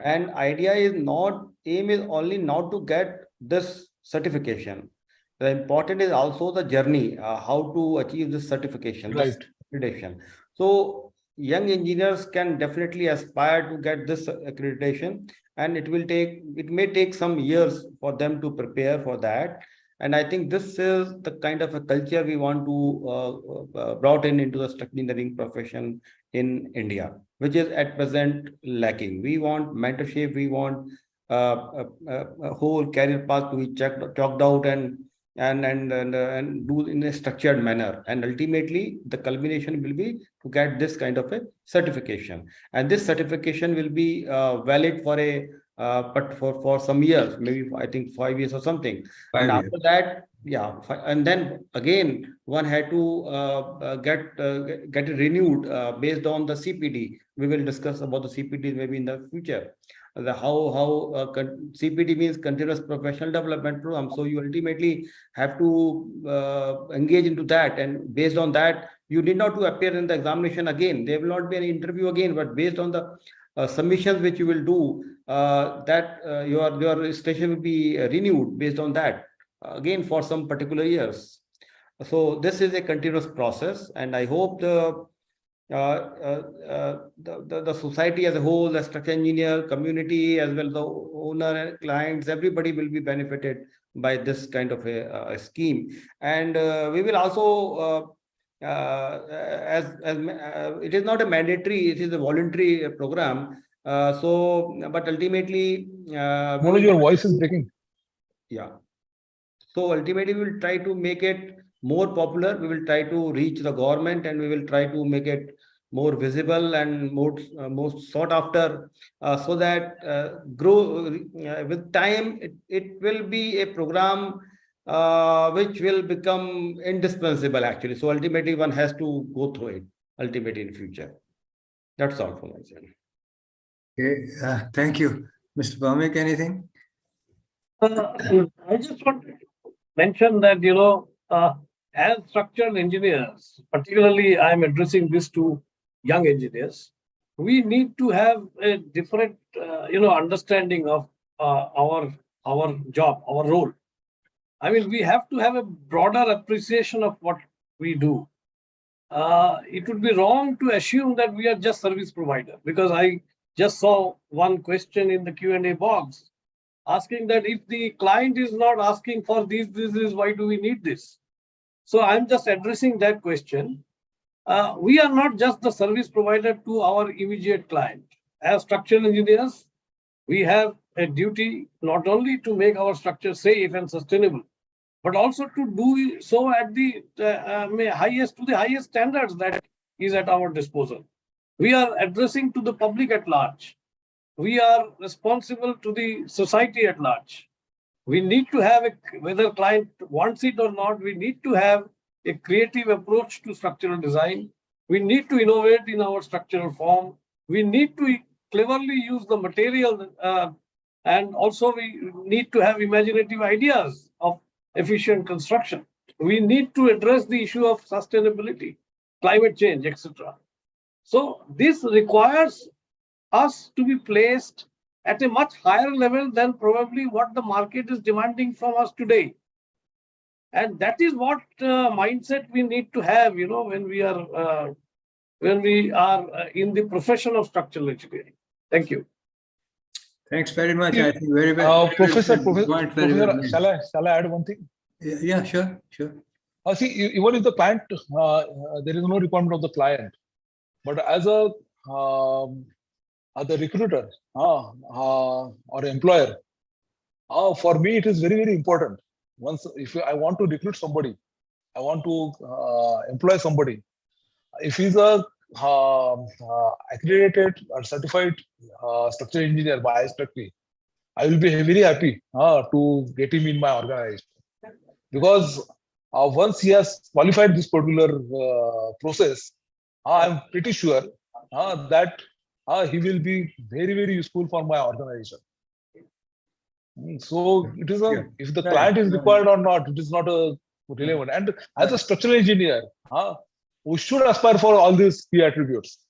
And idea is aim is only not to get this certification. The important is also the journey, how to achieve this certification, Right. this accreditation. So young engineers can definitely aspire to get this accreditation, and it may take some years for them to prepare for that. And I think this is the kind of a culture we want to brought into the structural engineering profession in India, which is at present lacking. We want mentorship, we want a whole career path to be chalked out and do in a structured manner. And ultimately, the culmination will be to get this kind of a certification. And this certification will be valid for but for some years, maybe I think 5 years or something. 5 And years. after that, and then again, one had to get it renewed based on the CPD. We will discuss about the CPD maybe in the future. CPD means continuous professional development program. So you ultimately have to engage into that, and based on that, you need not to appear in the examination again. There will not be an interview again, but based on the submissions which you will do, your station will be renewed based on that again for some particular years. So this is a continuous process, and I hope the society as a whole, the structural engineer community, as well the owner and clients, everybody will be benefited by this kind of a scheme. And we will also it is not a mandatory, it is a voluntary program. But ultimately, Manoj, your voice is breaking. yeah. So ultimately, we will try to make it more popular. We will try to reach the government, and we will try to make it more visible and more sought after, so that grow with time. It will be a program which will become indispensable actually. So ultimately, one has to go through it ultimately in future. That's all from my side. Okay, thank you. Mr. Bhaumik, anything? I just want to mention that, as structural engineers, particularly I'm addressing this to young engineers, we need to have a different, understanding of our job, our role. I mean, we have to have a broader appreciation of what we do. It would be wrong to assume that we are just service provider, because I just saw one question in the Q&A box asking that if the client is not asking for this, why do we need this? So I'm just addressing that question. We are not just the service provider to our immediate client. As structural engineers, we have a duty not only to make our structure safe and sustainable, but also to do so at the highest standards that is at our disposal. We are addressing to the public at large. We are responsible to the society at large. We need to have whether client wants it or not, we need to have a creative approach to structural design. We need to innovate in our structural form. We need to cleverly use the material, and also we need to have imaginative ideas of efficient construction. We need to address the issue of sustainability, climate change, etc. So this requires us to be placed at a much higher level than probably what the market is demanding from us today. And that is what mindset we need to have, when we are in the profession of structural engineering. Thank you. Thanks very much. I think very well. Professor, Well shall I add one thing? Yeah, sure. See, even if the client, there is no requirement of the client, but as the recruiter or employer, for me it is very, very important. If I want to recruit somebody, I want to employ somebody, if he's a accredited or certified structural engineer by IAStructE, I will be very happy to get him in my organization, because once he has qualified this particular process, I'm pretty sure that he will be very, very useful for my organization. So it is if the client is required or not, it is not relevant. And as a structural engineer, we should aspire for all these key attributes,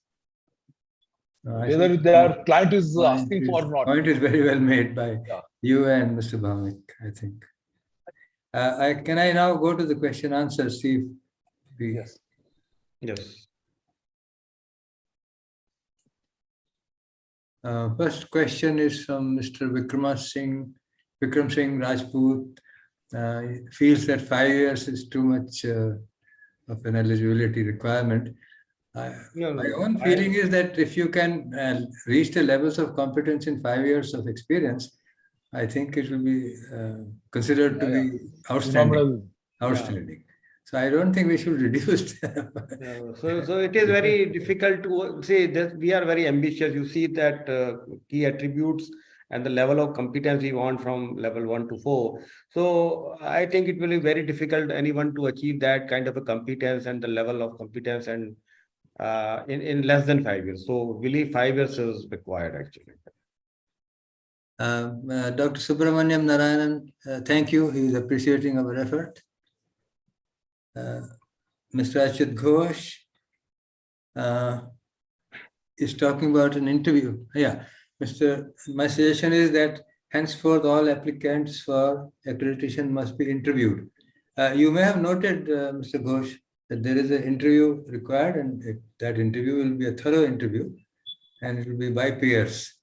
whether their client is asking for or not. Point is very well made by you and Mr. Bhaumik, I think. Can I now go to the question answer, Steve? Yes. First question is from Mr. Vikram Singh Rajput. Feels that 5 years is too much of an eligibility requirement. No, My no, own feeling is that if you can reach the levels of competence in 5 years of experience, I think it will be considered to be outstanding. Phenomenal. Outstanding. So I don't think we should reduce. So it is very difficult to say that we are very ambitious. You see that key attributes and the level of competence we want from level 1 to 4. So I think it will be very difficult anyone to achieve that kind of a competence and the level of competence and in less than 5 years. So really 5 years is required actually. Dr. Subramaniam Narayanan, thank you. He is appreciating our effort. Mr. Achit Ghosh is talking about an interview. Yeah, my suggestion is that henceforth all applicants for accreditation must be interviewed. You may have noted, Mr. Ghosh, that there is an interview required, and that interview will be a thorough interview, and it will be by peers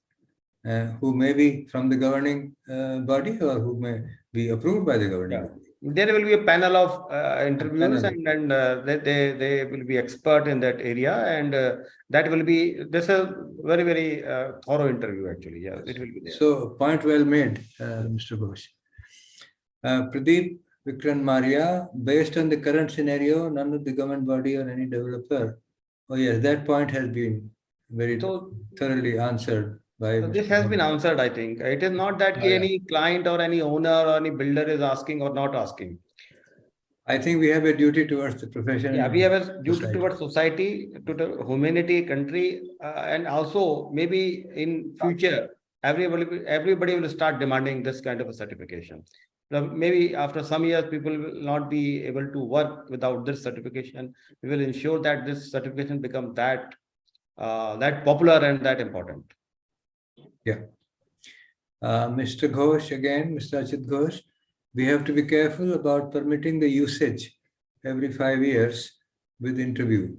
who may be from the governing body or who may be approved by the governing body. There will be a panel of interviews, and they will be expert in that area, and that will be this is very thorough interview actually. Yeah, it will be there. So point well made, Mr. Ghosh. Pradeep Vikran Maria, based on the current scenario, none of the government body or any developer. Oh yes, that point has been very thoroughly answered. This has been answered, I think. It is not that any client or any owner or any builder is asking or not asking. I think we have a duty towards the profession. Yeah, we have a duty towards society, to the humanity, country, and also maybe in future, everybody will start demanding this kind of a certification. Now, maybe after some years, people will not be able to work without this certification. We will ensure that this certification becomes that popular and that important. Yeah. Mr. Ghosh, again, Mr. Achit Ghosh, we have to be careful about permitting the usage every 5 years with interview.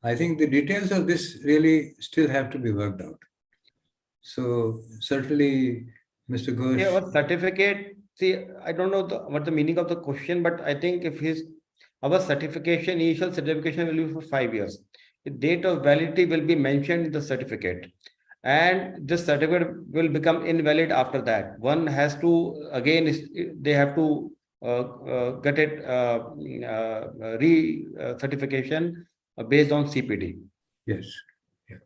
I think the details of this really still have to be worked out. So certainly, Mr. Ghosh. Yeah, what certificate? See, I don't know what the meaning of the question, but I think if our certification, initial certification will be for 5 years. The date of validity will be mentioned in the certificate. And this certificate will become invalid after that. One has to, again, they have to get it re-certification based on CPD. Yes. Yeah.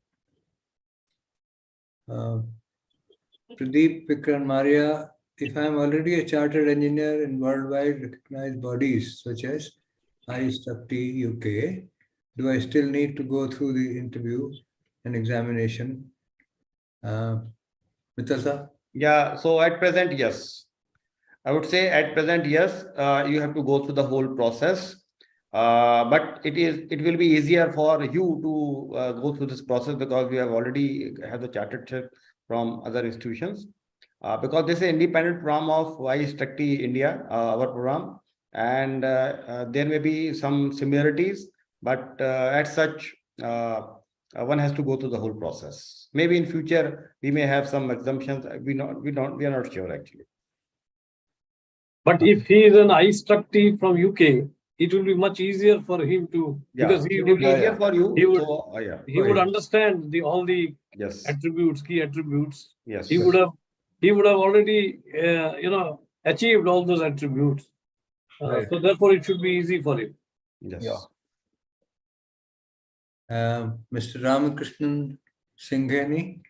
Pradeep Vikran Maria, if I am already a chartered engineer in worldwide recognized bodies such as IAStructE UK, do I still need to go through the interview and examination? Mittal? Yeah, so at present, yes. I would say at present, yes, you have to go through the whole process. But it will be easier for you to go through this process because we have already have the chartership from other institutions. Because this is an independent program of IAStructE India, our program, and there may be some similarities, but as such, one has to go through the whole process. Maybe in future we may have some exemptions. We are not sure actually. But if he is an IAStructE from UK, it will be much easier for him to, because it will be easier for you. He would understand all the attributes, key attributes. Yes. He would have already achieved all those attributes. So therefore it should be easy for him. Yes. Yeah. Mr. Ramakrishnan Singhani,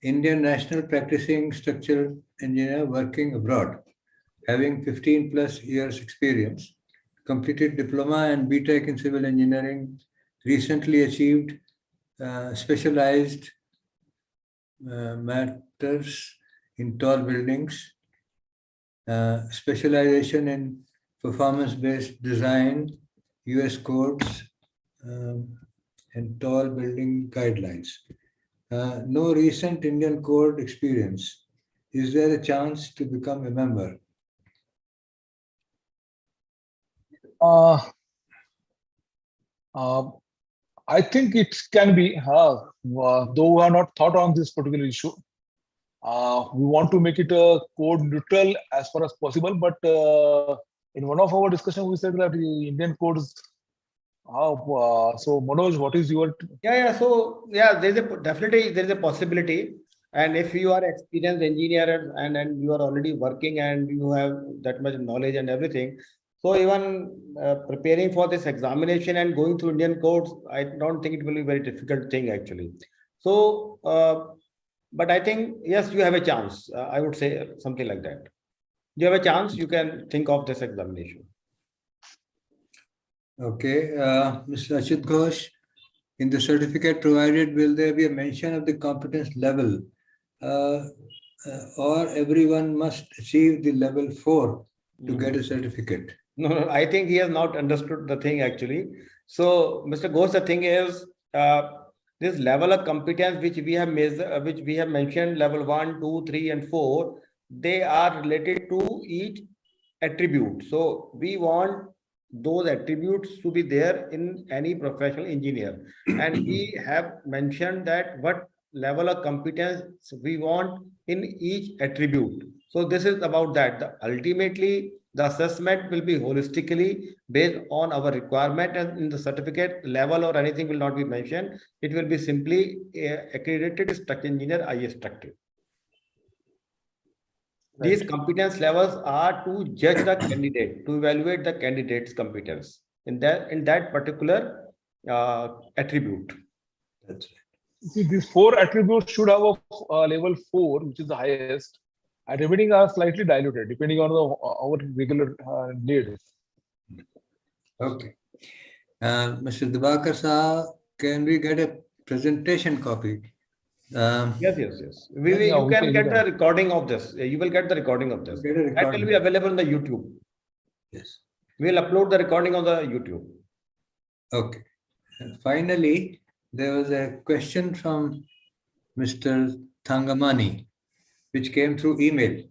Indian national practicing structural engineer working abroad, having 15 plus years experience, completed diploma and BTech in civil engineering, recently achieved specialized matters in tall buildings, specialization in performance-based design, US codes, and tall building guidelines. No recent Indian code experience. Is there a chance to become a member? I think it can be, though we have not thought on this particular issue. We want to make it code neutral as far as possible, but in one of our discussion, we said that the Indian codes. So Manoj, what is your? Yeah. So yeah, definitely there is a possibility. And if you are experienced engineer and you are already working and you have that much knowledge and everything, so even preparing for this examination and going through Indian codes, I don't think it will be a very difficult thing actually. So, but I think yes, you have a chance. I would say something like that. You have a chance. You can think of this examination. Okay, Mr. Achut Ghosh, in the certificate provided, will there be a mention of the competence level? Or everyone must achieve the level 4 to get a certificate? No, I think he has not understood the thing actually. So, Mr. Ghosh, the thing is, this level of competence which we have measured, which we have mentioned, level 1, 2, 3, and 4, they are related to each attribute. So, we want those attributes to be there in any professional engineer. And we have mentioned that what level of competence we want in each attribute. So, this is about that. Ultimately, the assessment will be holistically based on our requirement, and in the certificate level or anything will not be mentioned. It will be simply accredited structural engineer IAStructE. These competence levels are to judge the candidate, to evaluate the candidate's competence in that particular attribute. That's right. See, these 4 attributes should have a level 4, which is the highest, and remaining are slightly diluted depending on our regular needs. Okay. Mr. Dibakar Saha, can we get a presentation copy? Yes. You can get the recording of this. You will get the recording of this. That will be available on the YouTube. Yes. We'll upload the recording on the YouTube. Okay. And finally, there was a question from Mr. Thangamani, which came through email.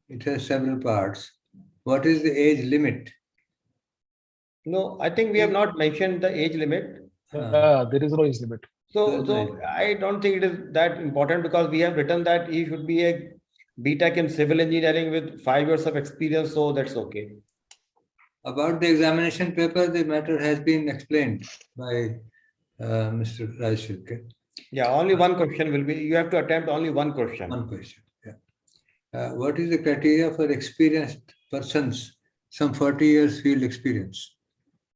It has several parts. What is the age limit? No, I think we have not mentioned the age limit. There is no age limit. So I don't think it is that important, because we have written that he should be a BTech in civil engineering with 5 years of experience. So that's okay. About the examination paper, the matter has been explained by Mr. Rajshilke. Yeah, only one question will be, you have to attempt only one question. One question, yeah. What is the criteria for experienced persons, some 40 years field experience?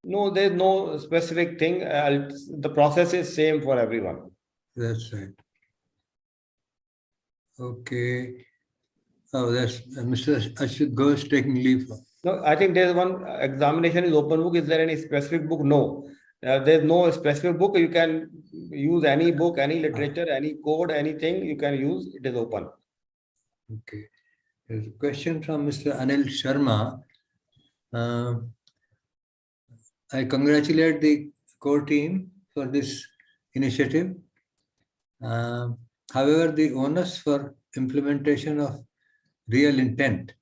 No, there's no specific thing. The process is same for everyone. That's right. Okay. Oh, that's Mr. Achut Ghosh taking leave. No, I think there's one examination is open book. Is there any specific book? No. There's no specific book. You can use any book, any literature, any code, anything you can use. It is open. Okay. There's a question from Mr. Anil Sharma. I congratulate the core team for this initiative. However, the onus for implementation of real intent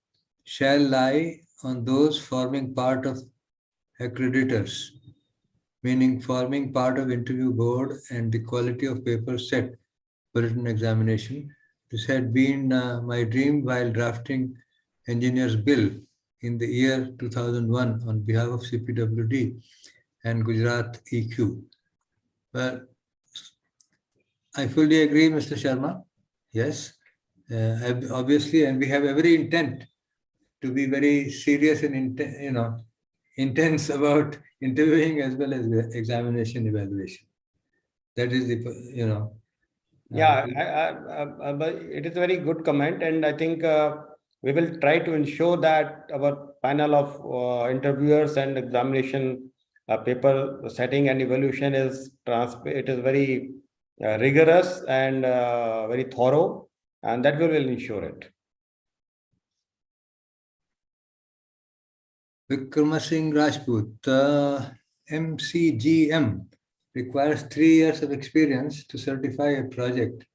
shall lie on those forming part of accreditors, meaning forming part of interview board and the quality of paper set for written examination. This had been my dream while drafting engineer's bill in the year 2001 on behalf of CPWD and Gujarat EQ. Well, I fully agree, Mr. Sharma. Yes, obviously, and we have every intent to be very serious and intense about interviewing as well as examination evaluation. That is the Yeah, but it is a very good comment, and I think we will try to ensure that our panel of interviewers and examination paper setting and evaluation is it is very rigorous and very thorough, and that we will ensure it. Vikrama Singh Rajput, MCGM requires 3 years of experience to certify a project.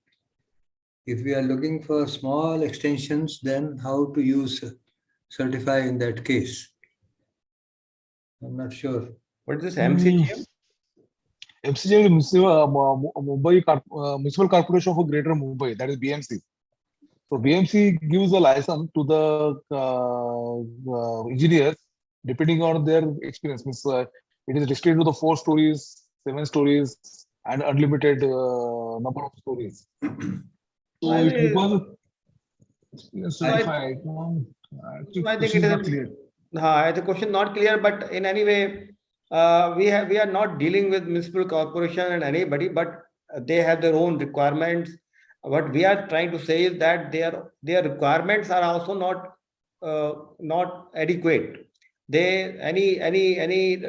If we are looking for small extensions, then how to use certify in that case? I'm not sure. What is this MCGM? MCGM is Municipal Corporation for Greater Mumbai, that is BMC. So BMC gives a license to the engineers depending on their experience. Means, it is restricted to the 4 stories, 7 stories, and unlimited number of stories. So I it mean, requires I think it not is. clear. The question not clear, but in any way, we are not dealing with municipal corporation and anybody, but they have their own requirements. What we are trying to say is that their requirements are also not adequate. Any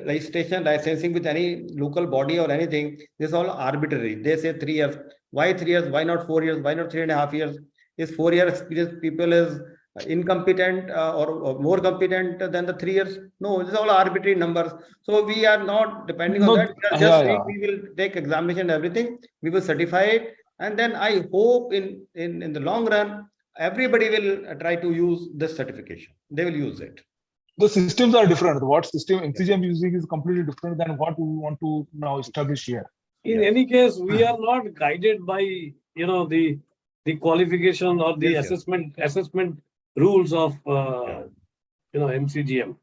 registration, licensing with any local body or anything, this is all arbitrary. They say 3 years. Why 3 years? Why not 4 years? Why not 3.5 years? Is 4 year experience people is incompetent or more competent than the 3 years? No, this is all arbitrary numbers. So we are not depending on that. We are just saying we will take examination and everything. We will certify it. And then I hope in the long run, everybody will try to use this certification. They will use it. The systems are different. What system MCGM using is completely different than what we want to now establish here. In any case, we are not guided by, the qualification or the assessment rules of, MCGM.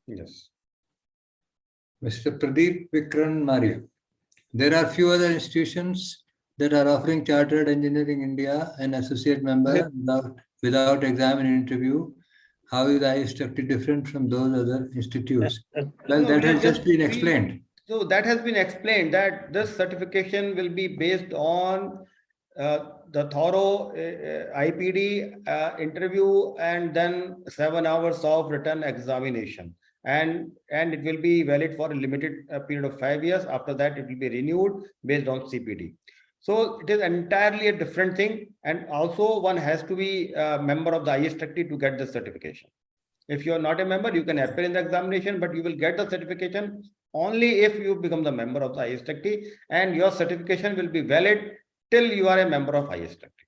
Yes. Mr. Pradeep Vikram Maria. There are few other institutions that are offering Chartered Engineering India an associate member without exam and interview. How is IAStructE different from those other institutes? Well, that has just been explained. So that has been explained that this certification will be based on the thorough IPD interview and then 7 hours of written examination. And it will be valid for a limited period of 5 years. After that, it will be renewed based on CPD. So it is entirely a different thing. And also one has to be a member of the IAStructE to get the certification. If you are not a member, you can appear in the examination, but you will get the certification only if you become the member of the IAStructE, and your certification will be valid till you are a member of IAStructE.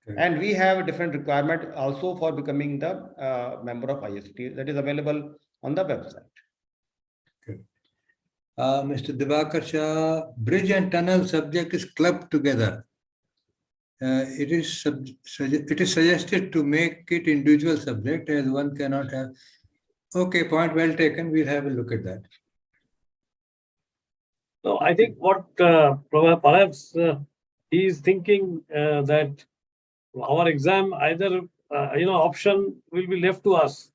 Okay. And we have a different requirement also for becoming the member of IAStructE that is available on the website. Okay. Mr. Divakar Shah, bridge and tunnel subject is clubbed together. It is suggested to make it individual subject as one cannot have. Okay, point well taken. We'll have a look at that. No, I think what perhaps he is thinking that our exam either option will be left to us.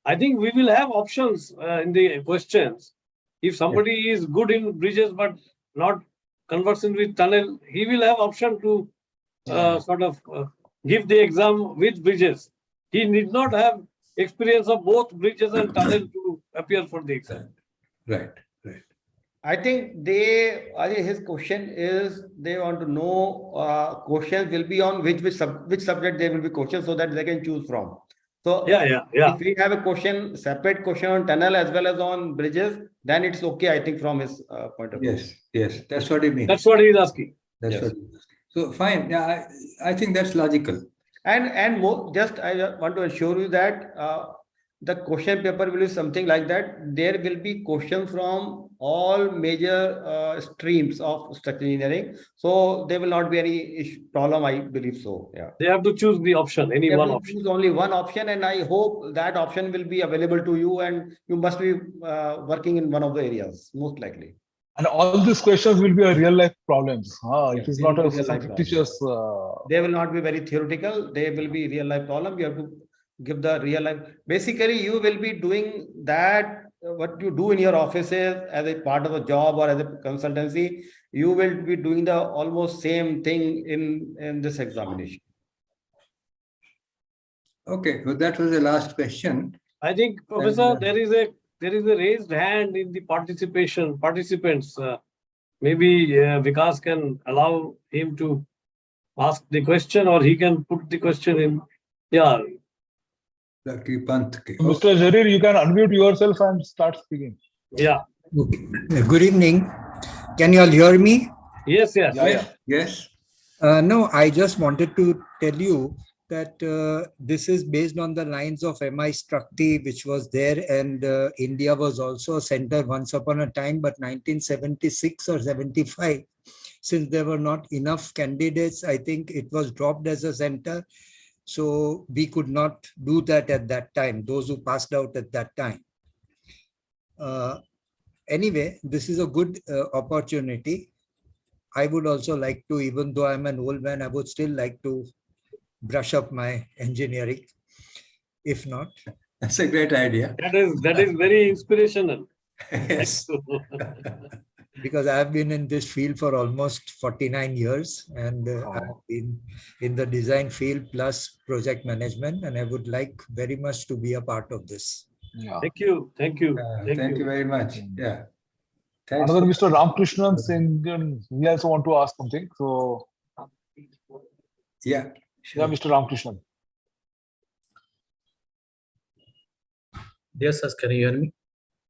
I think we will have options in the questions. If somebody is good in bridges but not conversant with tunnel, he will have option to give the exam with bridges. He need not have experience of both bridges and tunnel to appear for the exam. Right. I think his question is they want to know questions will be on which subject they will be questions so that they can choose from. So if we have a separate question on tunnel as well as on bridges, then it's okay, I think, from his point of view. Yes, that's what he means. That's what he is asking. What he is asking. So fine, yeah, I think that's logical. And more, just I want to assure you that the question paper will be something like that. There will be questions from all major streams of structural engineering. So there will not be any problem, I believe so. Yeah. They have to choose the option, one option. Choose only one option, and I hope that option will be available to you, and you must be working in one of the areas, most likely. And all these questions will be a real life problems. It is not a fictitious. They will not be very theoretical. They will be real life problem. You have to give the real life. Basically, you will be doing that. What you do in your offices as a part of a job or as a consultancy, you will be doing the almost same thing in this examination. Okay, so that was the last question. I think, Professor, there is a raised hand in the participants. Maybe Vikas can allow him to ask the question, or he can put the question in. Yeah. Mr. Jarir, you can unmute yourself and start speaking. Yeah. Okay. Good evening. Can you all hear me? Yes. Yes. No, I just wanted to tell you that this is based on the lines of IAStructE, which was there, and India was also a center once upon a time, but 1976 or 75, since there were not enough candidates, I think it was dropped as a center. So we could not do that at that time, those who passed out at that time. Anyway, this is a good opportunity. I would also like to, even though I'm an old man, I would still like to brush up my engineering, if not. That's a great idea. That is very inspirational. Yes. Because I've been in this field for almost 49 years, and I've been in the design field plus project management, and I would like very much to be a part of this. Yeah. Thank you. Thank you. Thank you very much. Yeah. Thanks. Another Mr. Ramakrishnan saying he also want to ask something. So Yeah. Sure. yeah, Mr. Ramakrishnan. Yes, sir. Can you hear me?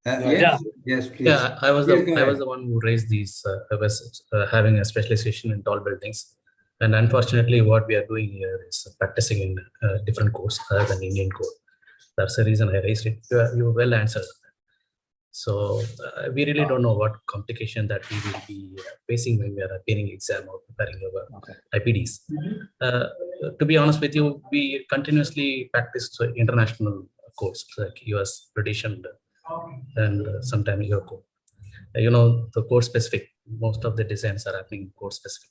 Yes. Yes, please. Yeah, I was Please go the ahead. one who raised these. I was having a specialization in tall buildings, and unfortunately, what we are doing here is practicing in different codes other than Indian code. That's the reason I raised it. You well answered. So we really don't know what complication that we will be facing when we are appearing exam or preparing our IPDs. To be honest with you, we continuously practice international codes like US, British, and sometimes your code. The code specific. Most of the designs are happening code specific.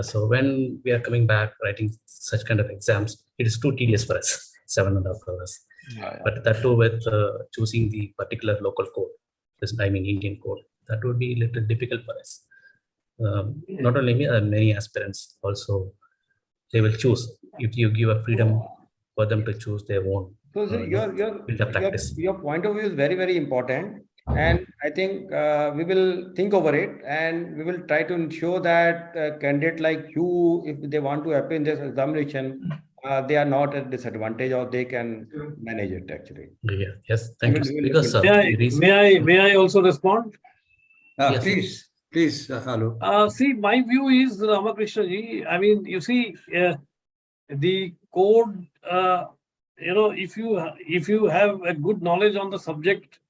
So when we are coming back writing such kind of exams, it is too tedious for us. 7.5 hours. But that too with choosing the particular local code, Indian code, that would be a little difficult for us. Not only me, many aspirants also, they will choose. If you give a freedom for them to choose their own. So your point of view is very, very important. And I think we will think over it, and we will try to ensure that candidate like you, if they want to appear in this examination, they are not at disadvantage, or they can manage it actually. Yeah. Yes. Thank you. Because may I also respond? Yes. Please, hello. See, my view is, Ramakrishna ji, I mean, you see, the code, if you have a good knowledge on the subject,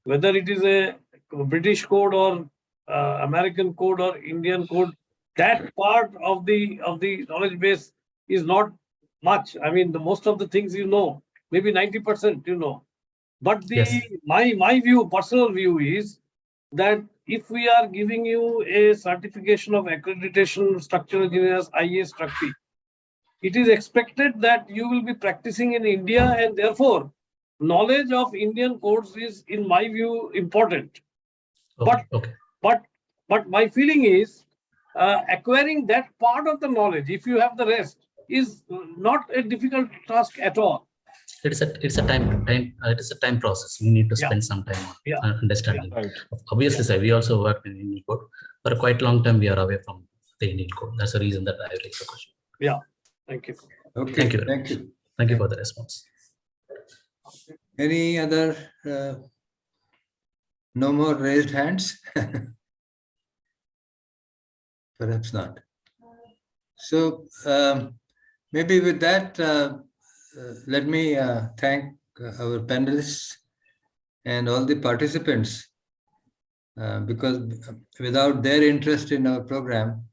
whether it is a British code or American code or Indian code, that part of the knowledge base is not much. I mean, the most of the things maybe 90% But my view, personal view is that if we are giving you a certification of accreditation structural engineers IAStructE, it is expected that you will be practicing in India, and therefore knowledge of Indian codes is, in my view, important. But my feeling is acquiring that part of the knowledge, if you have the rest, is not a difficult task at all. It's a time process. We need to spend some time on understanding. Right. Obviously, sir, we also work in Indian code. For a quite long time, we are away from the Indian code. That's the reason that I raised the question. Yeah. Thank you. Okay. Thank you. Thank you for the response. Any other? No more raised hands? Perhaps not. So maybe with that, let me thank our panelists and all the participants, because without their interest in our program,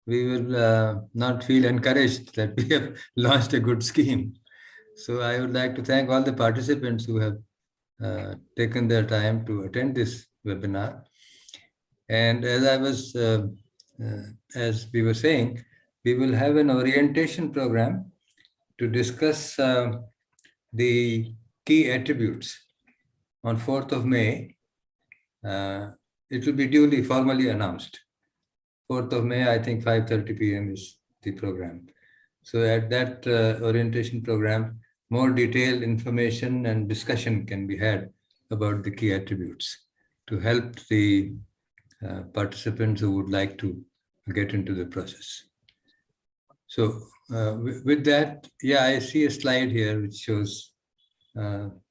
we will not feel encouraged that we have launched a good scheme. So I would like to thank all the participants who have taken their time to attend this webinar. And as we were saying, we will have an orientation program to discuss the key attributes on 4th of May. It will be duly formally announced. 4th of May, I think 5:30 p.m. is the program. So at that orientation program, more detailed information and discussion can be had about the key attributes to help the participants who would like to get into the process. So with that, I see a slide here which shows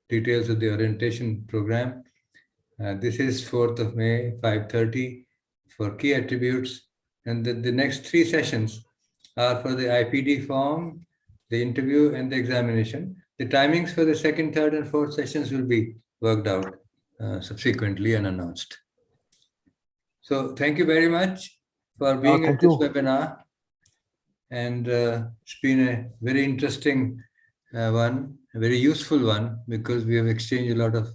details of the orientation program. This is 4th of May, 5:30 for key attributes. And the next 3 sessions are for the IPD form, the interview and the examination. The timings for the second, third, and fourth sessions will be worked out subsequently and announced. So thank you very much for being at thank this you. webinar. And it's been a very interesting one, a very useful one, because we have exchanged a lot of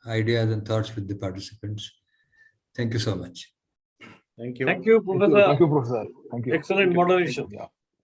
ideas and thoughts with the participants. Thank you so much. Thank you. Thank you, Professor. Thank you, Professor. Thank you. Excellent moderation. Yeah.